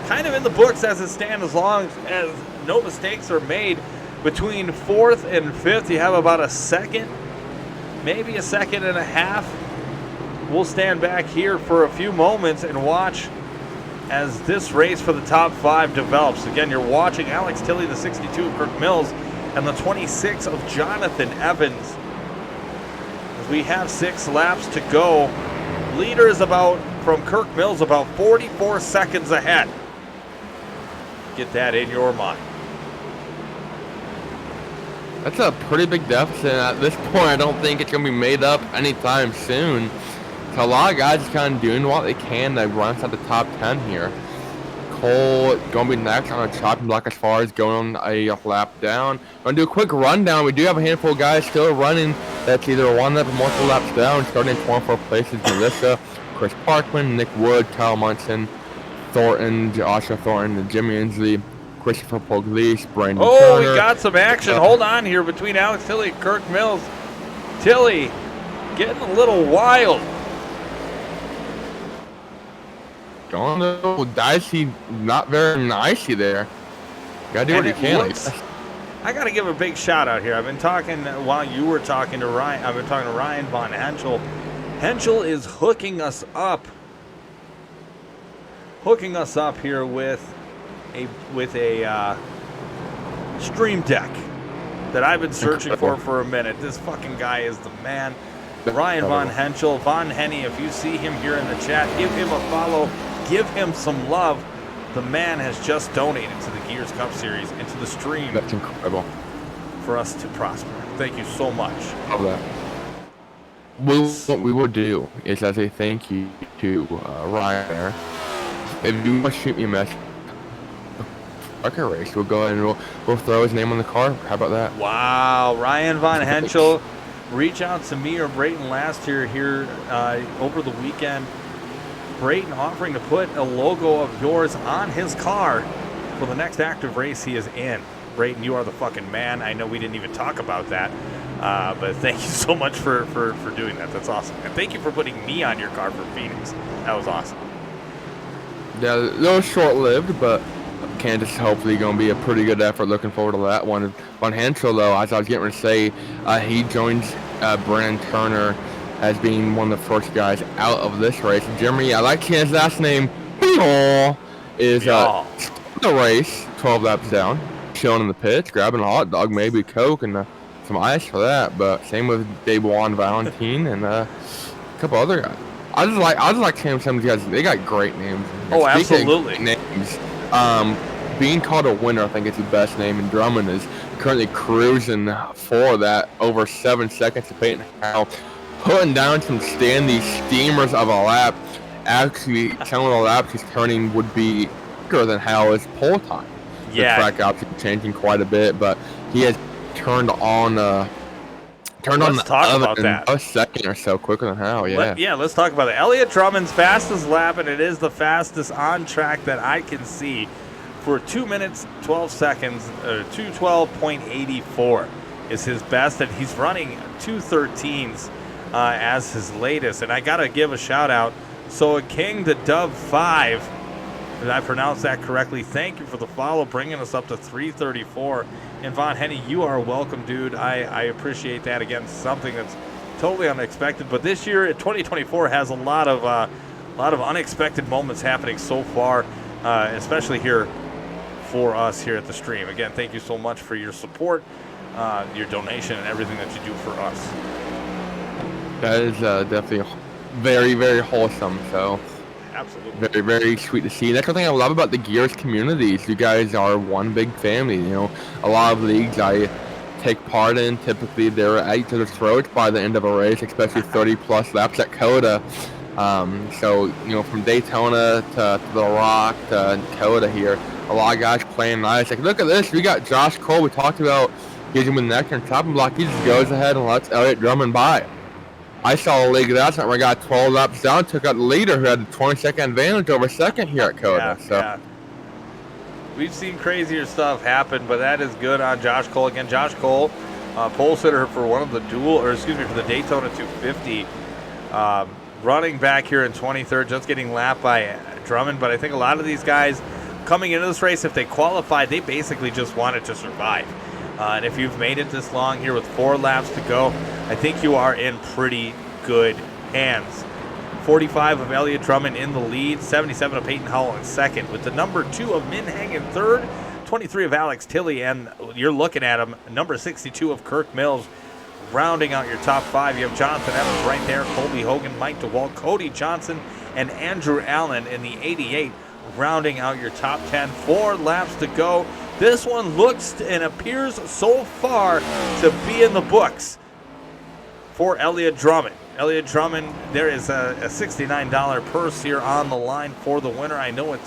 kind of in the books as it stands, as long as no mistakes are made. Between 4th and 5th, you have about a second, maybe a second and a half. We'll stand back here for a few moments and watch as this race for the top 5 develops. Again, you're watching Alex Tilley, the 62 of Kirk Mills, and the 26 of Jonathan Evans. As we have 6 laps to go, leader is about, from Kirk Mills, about 44 seconds ahead. Get that in your mind. That's a pretty big deficit. At this point, I don't think it's going to be made up anytime soon. So a lot of guys kind of doing what they can to run inside the top 10 here. Cole going to be next on a chopping block as far as going on a lap down. Going to do a quick rundown. We do have a handful of guys still running. That's either one lap or multiple laps down. Starting in 24 places, Melissa, Chris Parkman, Nick Wood, Kyle Munson, Thornton, Joshua Thornton, Jimmy Inslee, Christopher Pugliese, Brandon Turner. We got some action. Hold on here between Alex Tilley and Kirk Mills. Tilley getting a little wild. Going a little dicey, not very nicey there. Gotta do what you can. I gotta give a big shout out here. I've been talking while you were talking to Ryan. I've been talking to Ryan Von Henschel. Henschel is hooking us up here with a Stream Deck that I've been searching Incredible. for a minute. This fucking guy is the man. Ryan Von Henschel, Von Henny, if you see him here in the chat, give him a follow, give him some love. The man has just donated to the Gears Cup Series and to the stream. That's incredible. For us to prosper. Thank you so much. Love that. What we will do is, as a thank you to Ryan there, if you want to shoot me a message, Arca Race, we'll go ahead and we'll throw his name on the car. How about that? Wow, Ryan Von Henschel, reach out to me or Brayton last year here over the weekend. Brayton offering to put a logo of yours on his car for the next active race he is in. Brayton, you are the fucking man. I know we didn't even talk about that, but thank you so much for doing that. That's awesome. And thank you for putting me on your car for Phoenix. That was awesome. Yeah, a little short-lived, but Kansas is hopefully going to be a pretty good effort. Looking forward to that one. Von Henschel, though, as I was getting ready to say, he joins Brandon Turner as being one of the first guys out of this race. Jeremy, I like his last name, is the race 12 laps down, chilling in the pits, grabbing a hot dog, maybe a Coke, and some ice for that. But same with Daewon Valentine and a couple other guys. I just like seeing some of these guys. They got great names. Oh, Speaking of absolutely. great names. Being called a winner, I think it's the best name, and Drummond is currently cruising for that over 7 seconds to Peyton Howell, putting down some standy steamers of a lap. Actually, some of the laps he's turning would be quicker than Howell's pole time. Yeah. The track obviously changing quite a bit, but he has turned on the talk about in that. a second or so quicker than Howell. Yeah. Let's talk about it. Elliott Drummond's fastest lap, and it is the fastest on track that I can see, for 2 minutes 12 seconds, 2:12.84 is his best, and he's running 2:13s as his latest. And I gotta give a shout out. So a King to Dub 5. Did I pronounce that correctly? Thank you for the follow, bringing us up to 3:34. And Von Henny, you are welcome, dude. I appreciate that. Again, something that's totally unexpected. But this year, 2024 has a lot of unexpected moments happening so far, especially here for us here at the stream. Again, thank you so much for your support, your donation, and everything that you do for us. That is definitely very, very wholesome. So. Absolutely. Very, very sweet to see. That's the thing I love about the Gears communities. You guys are one big family. You know, a lot of leagues I take part in, typically they're at each other's throats by the end of a race, especially 30-plus laps at COTA. So, you know, from Daytona to The Rock to COTA here, a lot of guys playing nice. Like, look at this. We got Josh Cole. We talked about getting him in the next turn chopping block. He just goes ahead and lets Elliott Drummond by. I saw a league last night where I got 12 laps down, took out the leader who had the 20-second advantage over second here at COTA. Yeah. We've seen crazier stuff happen, but that is good on Josh Cole. Again, Josh Cole, pole sitter for one of the for the Daytona 250. Running back here in 23rd, just getting lapped by Drummond. But I think a lot of these guys coming into this race, if they qualify, they basically just wanted to survive. And if you've made it this long here with 4 laps to go, I think you are in pretty good hands. 45 of Elliott Drummond in the lead, 77 of Peyton Howell in second, with the number 2 of Min Heng in third, 23 of Alex Tilley, and you're looking at him, number 62 of Kirk Mills, rounding out your top 5. You have Jonathan Evans right there, Colby Hogan, Mike DeWalt, Cody Johnson, and Andrew Allen in the 88, rounding out your top 10. 4 laps to go. This one looks and appears so far to be in the books for Elliott Drummond. Elliott Drummond, there is a $69 purse here on the line for the winner. I know it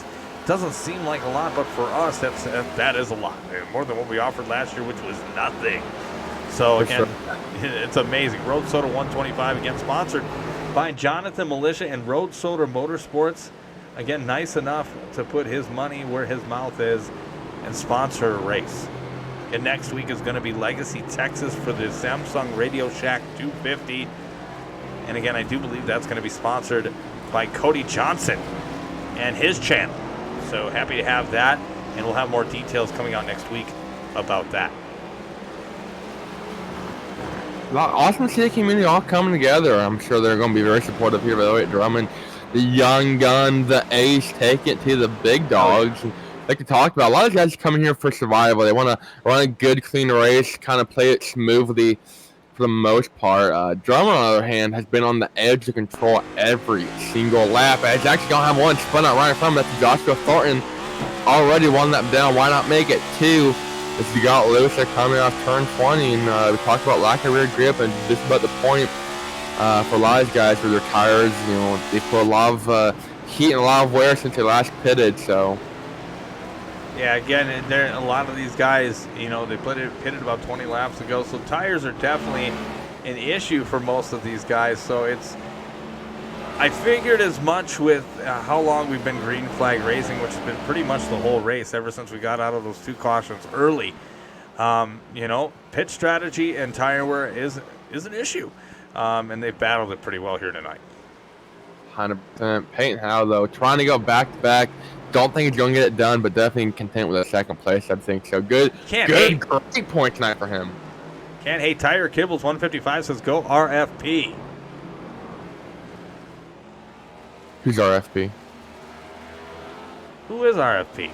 doesn't seem like a lot, but for us, that is a lot. More than what we offered last year, which was nothing. So again, it's amazing. Road Soda 125, again, sponsored by Jonathan Militia and Road Soda Motorsports. Again, nice enough to put his money where his mouth is and sponsor a race. And next week is going to be Legacy, Texas for the Samsung Radio Shack 250. And again, I do believe that's going to be sponsored by Cody Johnson and his channel. So happy to have that. And we'll have more details coming out next week about that. Awesome to see the community all coming together. I'm sure they're going to be very supportive here of Elliott Drummond. The young gun, the ace, take it to the big dogs. like we talked about, a lot of guys coming here for survival. They want to run a good, clean race, kind of play it smoothly for the most part. Drummond, on the other hand, has been on the edge of control every single lap. He's actually going to have one spun out right in front of him. That's Joshua Thornton. Already one lap down. Why not make it two? As you got Lewis coming off turn 20, and we talked about lack of rear grip, and just about the point for a lot of these guys with their tires. You know, they put a lot of heat and a lot of wear since they last pitted. So yeah, again, there a lot of these guys, you know, they pitted about 20 laps ago, so tires are definitely an issue for most of these guys. So I figured as much with how long we've been green flag racing, which has been pretty much the whole race ever since we got out of those 2 cautions early. You know, pit strategy and tire wear is an issue, and they've battled it pretty well here tonight. 100%. Peyton Howe, though, trying to go back-to-back. Don't think he's going to get it done, but definitely content with a second place, I think. So good, great point tonight for him. Can't hate. Tire Kibbles 155 says go RFP. Who's RFP? Who is RFP?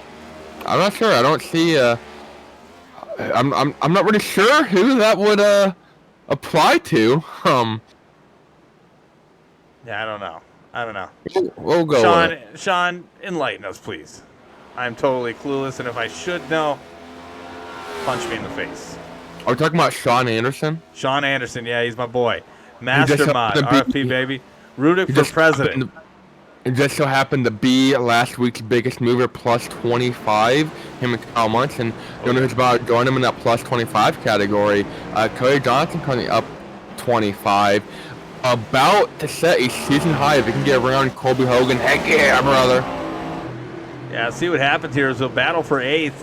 I'm not sure. I don't see. I'm not really sure who that would apply to. Yeah, I don't know. We'll go. Sean, enlighten us, please. I'm totally clueless, and if I should know, punch me in the face. Are we talking about Sean Anderson? Sean Anderson, yeah, he's my boy. Master mod, RFP baby. Rudek for president. It just so happened to be last week's biggest mover, plus 25. Him and Kyle Munson. You know who's about to join him in that plus 25 category. Cody Johnson currently up 25. About to set a season high if he can get around Colby Hogan. Heck yeah, brother. Yeah, see what happens here is we'll battle for 8th.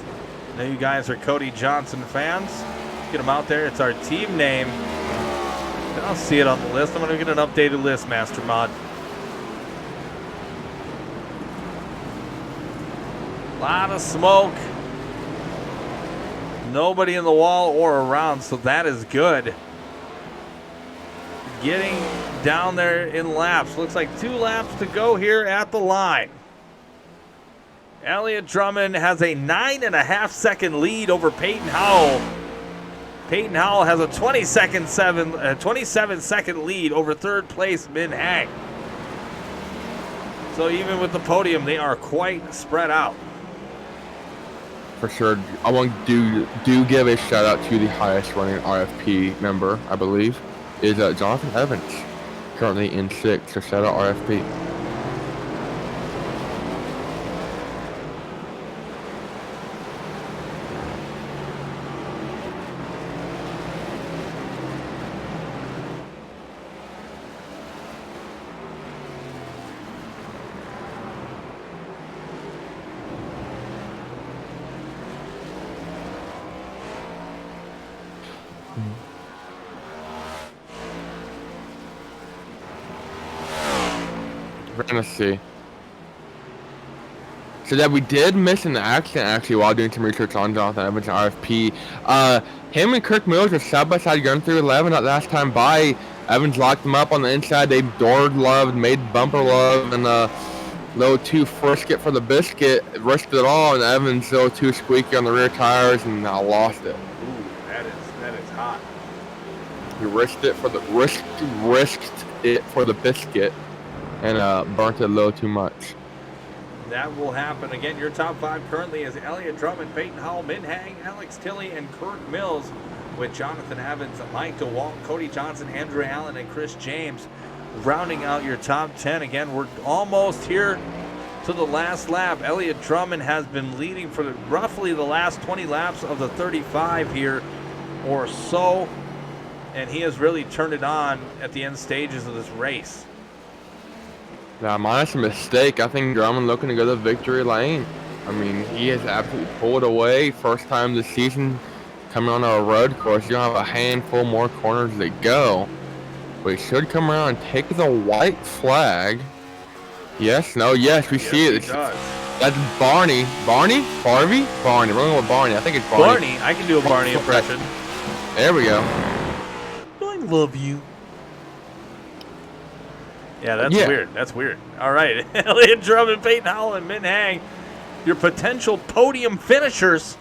I know you guys are Cody Johnson fans. Get them out there. It's our team name. I don't see it on the list. I'm going to get an updated list, Master Mod. A lot of smoke. Nobody in the wall or around, so that is good. Getting down there in laps. Looks like 2 laps to go here at the line. Elliott Drummond has a 9.5-second lead over Peyton Howell. Peyton Howell has a 27-second lead over 3rd place Min Hang. So even with the podium, they are quite spread out. For sure. I want to do give a shout out to the highest running RFP member, I believe, is Jonathan Evans, currently in 6th. So shout out RFP. We're gonna see. So that we did miss an accident actually while doing some research on Jonathan Evans and RFP. Him and Kirk Mills were side by side going through 11 that last time by. Evans locked them up on the inside. They doored love, made bumper love, and little too frisket for the biscuit. Risked it all, and Evans little too squeaky on the rear tires, and lost it. Ooh, that is hot. He risked it for the biscuit, and burnt it a little too much. That will happen. Again, your top 5 currently is Elliott Drummond, Peyton Howell, Min Hang, Alex Tilley, and Kirk Mills, with Jonathan Evans, Mike DeWalt, Cody Johnson, Andrew Allen, and Chris James rounding out your top 10. Again, we're almost here to the last lap. Elliott Drummond has been leading for roughly the last 20 laps of the 35 here or so, and he has really turned it on at the end stages of this race. Now, minus a mistake, I think Drummond looking to go to victory lane. I mean, he has absolutely pulled away. First time this season coming on a road course. You have a handful more corners to go. But he should come around and take the white flag. Yes, no, yes, we see it. That's Barney. Barney? Barney? Barney. We're going with Barney. I think it's Barney. Barney. I can do a Barney impression. There we go. I love you. Yeah, that's weird. That's weird. All right. Elliott Drummond, Peyton Howell, and Min Hang your potential podium finishers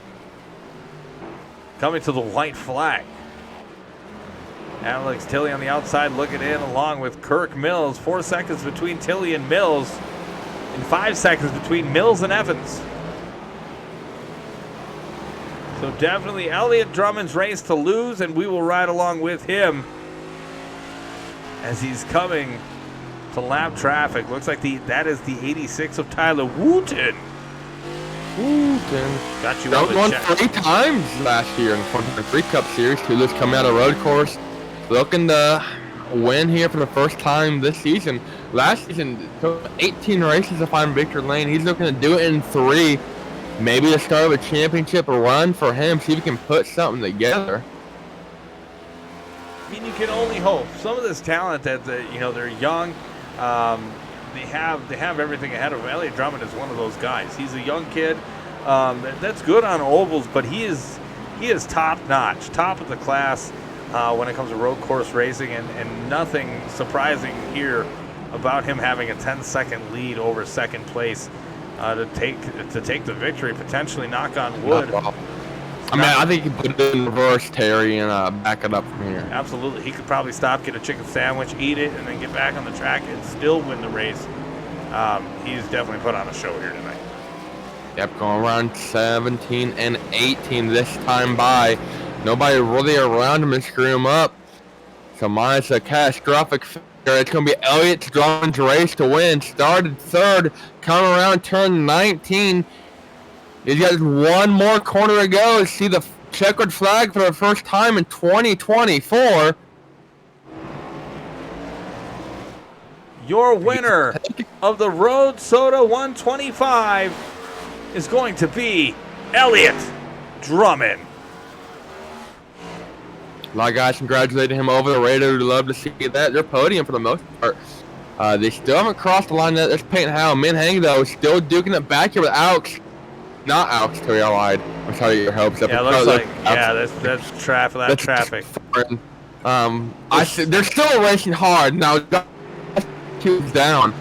coming to the white flag. Alex Tilley on the outside looking in along with Kirk Mills. 4 seconds between Tilley and Mills, and 5 seconds between Mills and Evans. So definitely Elliott Drummond's race to lose, and we will ride along with him as he's coming to lap traffic. Looks like that is the 86 of Tyler Wooten. Got you that on won the check. 3 times last year in the 2023 Cup Series. Tulips coming out of road course, looking to win here for the first time this season. Last season, took 18 races to find Victor Lane. He's looking to do it in 3. Maybe the start of a championship run for him. See if he can put something together. I mean, you can only hope. Some of this talent that they're young. They have everything ahead of him. Elliott Drummond is one of those guys. He's a young kid that's good on ovals, but he is top notch, top of the class when it comes to road course racing, and nothing surprising here about him having a 10-second lead over second place to take the victory, potentially, knock on wood. I think he can put it in reverse, Terry, and back it up from here. Absolutely. He could probably stop, get a chicken sandwich, eat it, and then get back on the track and still win the race. He's definitely put on a show here tonight. Yep, going around 17 and 18 this time by. Nobody really around him to screw him up. So minus a catastrophic failure. It's going to be Elliott Drummond's race to win. Started third, coming around turn 19. He's got one more corner to go to see the checkered flag for the first time in 2024. Your winner of the Road Soda 125 is going to be Elliott Drummond. A lot of guys congratulated him over the radio. We'd love to see that. Their podium for the most part. They still haven't crossed the line. That's Peyton Howell. Min Hang, though, still duking it back here with Alex. Not Alex, Terry, I lied. I'm trying to get your hopes up. Yeah, it looks like, that's traffic. That's traffic. They're still racing hard. Now, two's down.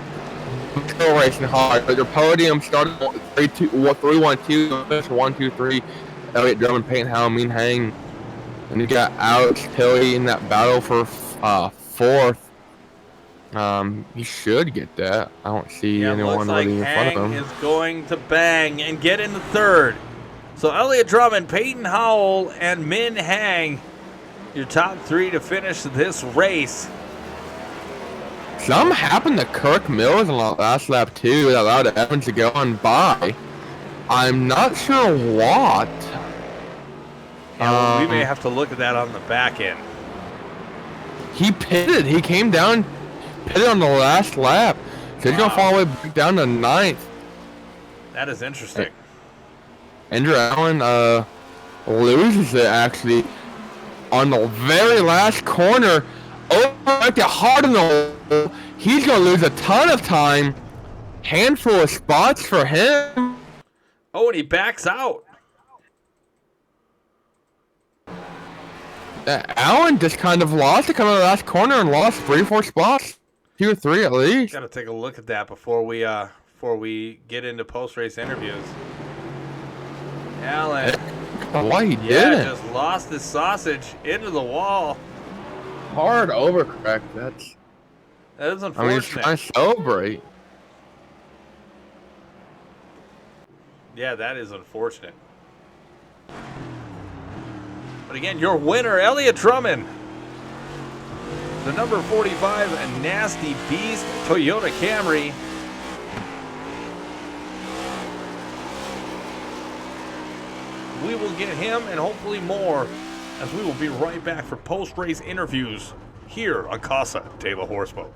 They're still racing hard. But their podium started 3-1-2, finished 1-2-3. Elliott Drummond, Peyton Howell, Min Hang. And you got Alex Tilley in that battle for fourth. He should get that. I don't see anyone really in front of him. Is going to bang and get into third. So Elliott Drummond, Peyton Howell, and Min Hang, your top 3 to finish this race. Something happened to Kirk Mills in the last lap too that allowed Evans to go on by. I'm not sure what. We may have to look at that on the back end. He pitted. He came down, pitted on the last lap. So he's going to fall all the way back down to 9th. That is interesting. Andrew Allen loses it, actually, on the very last corner. Oh, right there, hard in the hole. He's going to lose a ton of time. Handful of spots for him. Oh, and he backs out. Allen just kind of lost it coming to the last corner and lost 3-4 spots. 2 or 3 at least. Got to take a look at that before we get into post-race interviews. Allen. Why he did it? Just lost his sausage into the wall. Hard overcorrect. That is unfortunate. I mean, he's trying to celebrate. Yeah, that is unfortunate. But again, your winner, Elliott Drummond. The number 45 Nasty Beast Toyota Camry. We will get him and hopefully more as we will be right back for post-race interviews here on Casa de la Horseboat.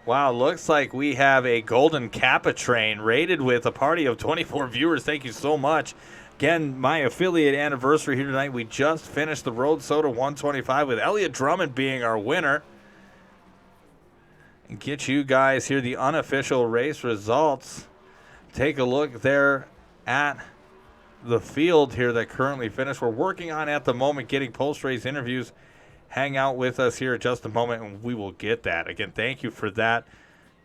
Wow, looks like we have a Golden Kappa train rated with a party of 24 viewers. Thank you so much. Again, my affiliate anniversary here tonight. We just finished the Road Soda 125 with Elliot Drummond being our winner. And get you guys here the unofficial race results. Take a look there at the field here that currently finished. We're working on at the moment getting post-race interviews. Hang out with us here in just a moment and we will get that. Again, thank you for that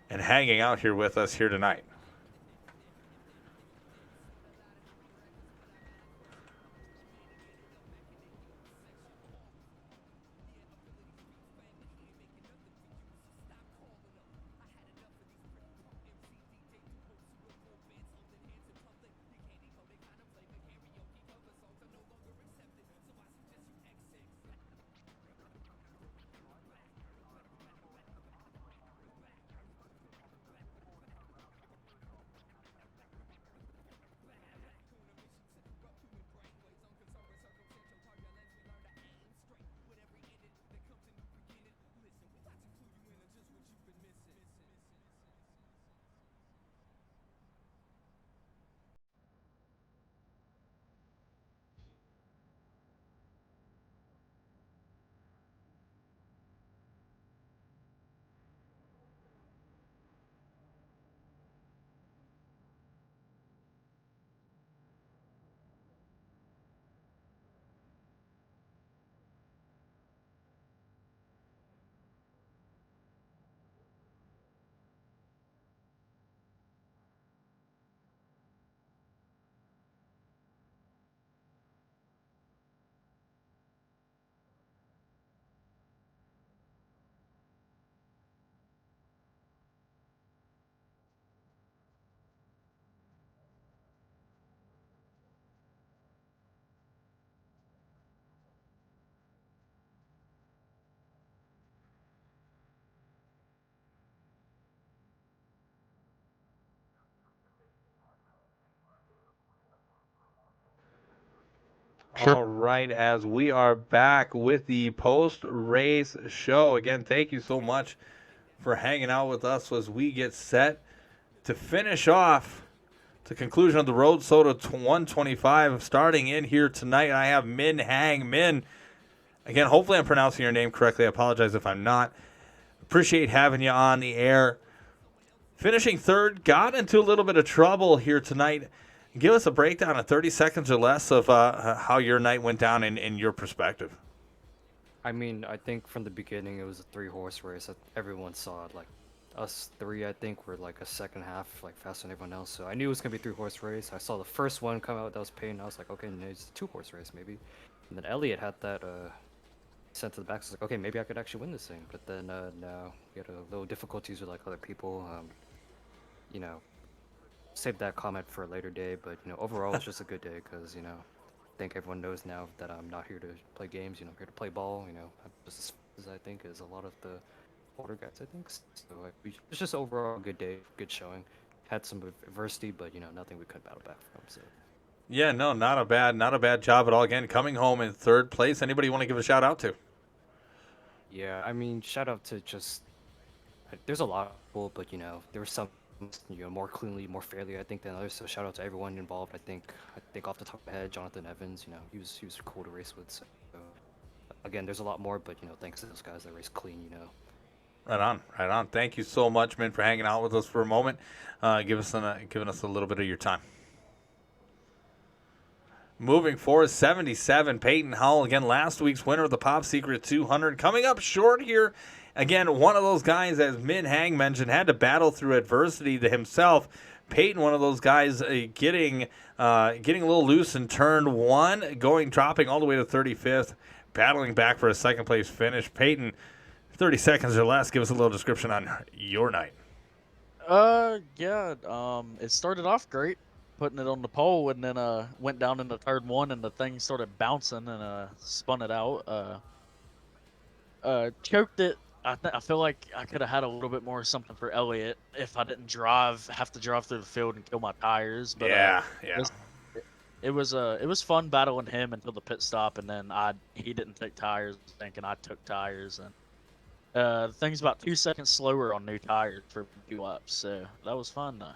and hanging out here with us here tonight. Sure. All right, as we are back with the post-race show. Again, thank you so much for hanging out with us as we get set to finish off the conclusion of the Road Soda 125. Starting in here tonight, I have Min Hang. Min, again, hopefully I'm pronouncing your name correctly. I apologize if I'm not. Appreciate having you on the air. Finishing third, got into a little bit of trouble here tonight. Give us a breakdown of 30 seconds or less of how your night went down in your perspective. I mean, I think from the beginning it was a 3-horse race. Everyone saw it. Like us three, I think, were like a second half like faster than everyone else. So I knew it was gonna be a 3-horse race. I saw the first one come out that was Payne. I was like, okay, no, it's a 2-horse race maybe. And then Elliot had that sent to the back. So I was like, okay, maybe I could actually win this thing. But then no, we had a little difficulties with like other people. You know, save that comment for a later day. But you know, overall it's just a good day because you know. I think everyone knows now that I'm not here to play games. You know, I'm here to play ball. You know, I'm just as I think as a lot of the older guys. I think so. It's just overall a good day, good showing. Had some adversity, but you know, nothing we couldn't battle back from. So. Yeah, no, not a bad job at all. Again, coming home in third place. Anybody you want to give a shout out to? Yeah, I mean, shout out to just. There's a lot of people, but you know, there were some more cleanly, more fairly, I think, than others. So shout out to everyone involved. I think off the top of my head, Jonathan Evans, you know, he was cool to race with. So again, there's a lot more, but you know, thanks to those guys that race clean, you know. Right on. Thank you so much, man, for hanging out with us for a moment. Giving us a little bit of your time. Moving forward, 77, Peyton Howell, again, last week's winner of the Pop Secret 200. Coming up short here, again, one of those guys, as Min Hang mentioned, had to battle through adversity to himself. Peyton, one of those guys, getting a little loose in turn one, dropping all the way to 35th, battling back for a second place finish. Peyton, 30 seconds or less, give us a little description on your night. Yeah, it started off great, putting it on the pole, and then went down in the third one, and the thing started bouncing and spun it out. Choked it. I feel like I could have had a little bit more something for Elliot if I didn't have to drive through the field and kill my tires. But yeah. It was fun battling him until the pit stop, and then he didn't take tires, thinking I took tires, and The thing's about 2 seconds slower on new tires for a few laps, so that was fun though.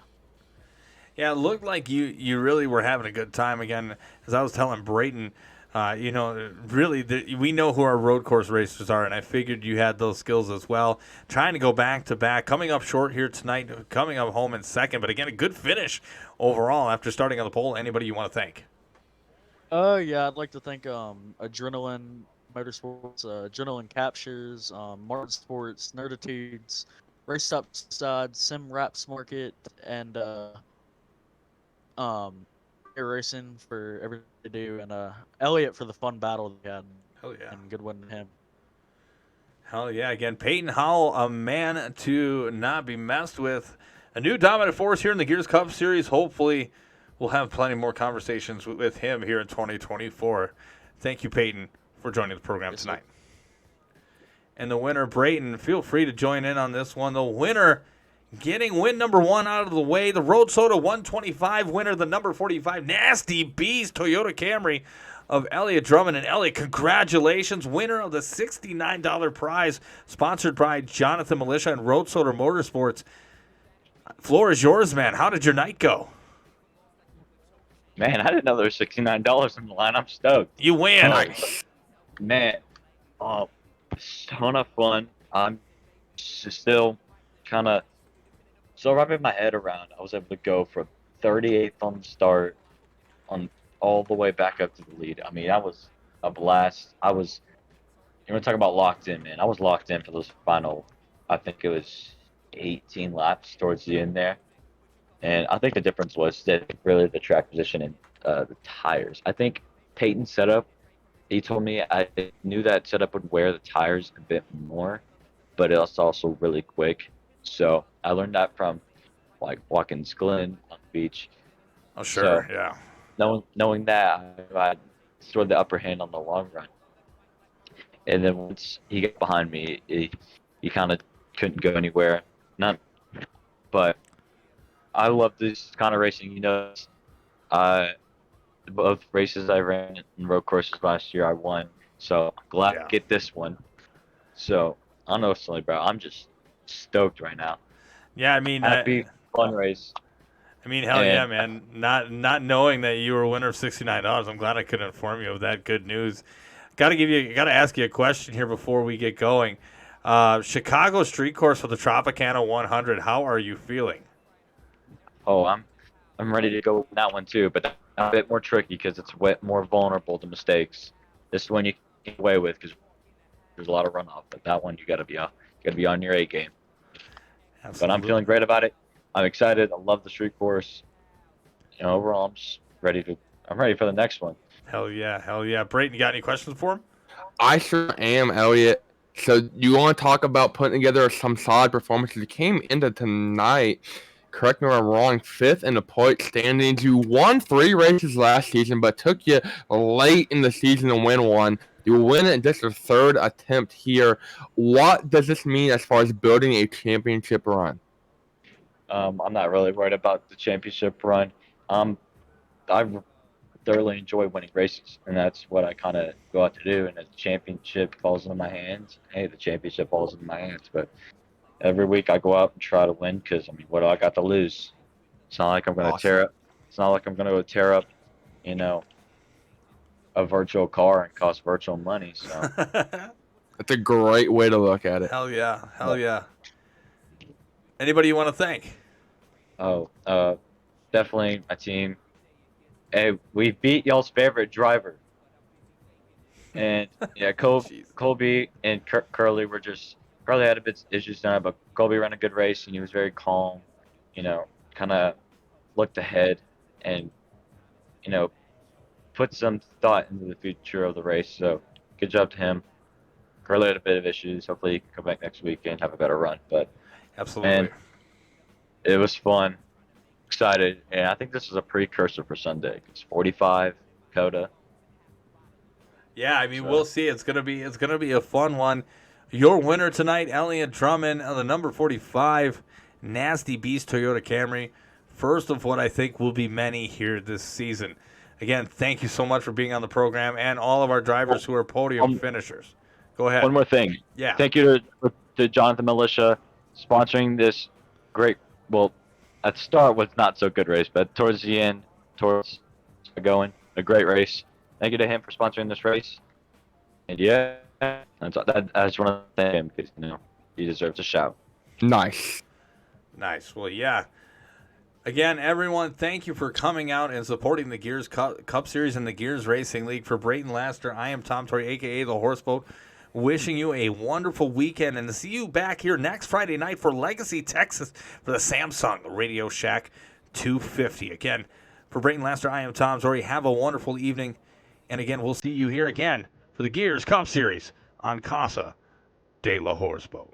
Yeah, it looked like you really were having a good time again. As I was telling Brayton, really, we know who our road course racers are, and I figured you had those skills as well. Trying to go back to back, coming up short here tonight, coming up home in second, but again, a good finish overall after starting on the pole. Anybody you want to thank? Yeah, I'd like to thank Adrenaline Motorsports, Adrenaline Captures, Martin Sports, Nerditudes, Race Up Side, Sim Raps Market, and um Air Racing for everything they do, and Elliot for the fun battle they had, Hell yeah. and good win to him. Hell yeah. Again, Peyton Howell, a man to not be messed with. A new dominant force here in the Gears Cup Series. Hopefully, we'll have plenty more conversations with him here in 2024. Thank you, Peyton, for joining the program Yes, sir. tonight. And the winner, Brayton, feel free to join in on this one. The winner getting win number 1 out of the way. The Road Soda 125 winner, the number 45 Nasty Beast Toyota Camry of Elliot Drummond. And Elliot, congratulations, winner of the $69 prize, sponsored by Jonathan Militia and Road Soda Motorsports. Floor is yours, man. How did your night go? Man, I didn't know there was $69 in the line. I'm stoked. You win. Nice. Man, oh, ton of fun. I'm still kind of wrapping my head around. I was able to go from 38th on the start on all the way back up to the lead. I mean, that was a blast. You want to talk about locked in, man. I was locked in for those final, I think it was 18 laps towards the end there. And I think the difference was that really the track position and the tires. I think Peyton's setup, he told me I knew that setup would wear the tires a bit more, but it's also really quick. So I learned that from like Watkins Glen on the beach. Oh, sure, So yeah. knowing that, I stored the upper hand on the long run. And then once he got behind me, he kind of couldn't go anywhere. Not, but I love this kind of racing. Both races I ran in road courses last year, I won. So I'm glad Yeah. to get this one. So I don't know, Sully, bro. I'm just stoked right now. Yeah, I mean, Happy, fun race. hell yeah, And man. Not knowing that you were a winner of $69, I'm glad I could inform you of that good news. Got to ask you a question here before we get going. Chicago Street Course for the Tropicana 100. How are you feeling? oh, I'm ready to go with that one too, but that's a bit more tricky because it's more vulnerable to mistakes. This one you can get away with because there's a lot of runoff, but that one you gotta be on your A game. But I'm feeling great about it. I'm excited. I love the street course. Overall, I'm ready for the next one. Hell yeah. Brayton, you got any questions for him? I sure am, Elliot. So you want to talk about putting together some solid performances? You came into tonight, correct me if I'm wrong, 5th in the point standings. You won 3 races last season, but took you late in the season to win one. You win it in just your 3rd attempt here. What does this mean as far as building a championship run? I'm not really worried about the championship run. I thoroughly enjoy winning races, and that's what I kind of go out to do. And if the championship falls into my hands, hey, the championship falls into my hands. But every week I go out and try to win because I mean, what do I got to lose? It's not like I'm going to tear up. It's not like I'm going to go tear up, you know, a virtual car and cost virtual money. So That's a great way to look at it. Hell yeah. Anybody you want to thank? definitely my team. Hey, we beat y'all's favorite driver. And yeah, Jeez. Colby and Curly were just Curly had a bit issues tonight, but Colby ran a good race and he was very calm. Kind of looked ahead and put some thought into the future of the race. So good job to him. Curly had a bit of issues. Hopefully he can come back next week and have a better run. But Absolutely. man, it was fun. Excited, and I think this is a precursor for Sunday. It's 45 COTA. Yeah, I mean, So- we'll see. It's gonna be a fun one. Your winner tonight, Elliot Drummond, the number 45 Nasty Beast Toyota Camry. First of what I think will be many here this season. Again, thank you so much for being on the program and all of our drivers who are podium finishers. Go ahead. One more thing. Yeah. Thank you to to Jonathan Militia sponsoring this great. Well, at the start was not so good race, but towards the end, towards going a great race. Thank you to him for sponsoring this race. And yeah, I just want to thank him because he deserves a shout. Nice. Nice. Well, yeah. Again, everyone, thank you for coming out and supporting the Gears Cup Series and the Gears Racing League. For Brayton Laster, I am Tom Torrey, a.k.a. The Horseboat, wishing you a wonderful weekend and to see you back here next Friday night for Legacy, Texas for the Samsung Radio Shack 250. Again, for Brayton Laster, I am Tom Torrey. Have a wonderful evening. And again, we'll see you here again for the Gears Cup Series on Casa de la Horseboat.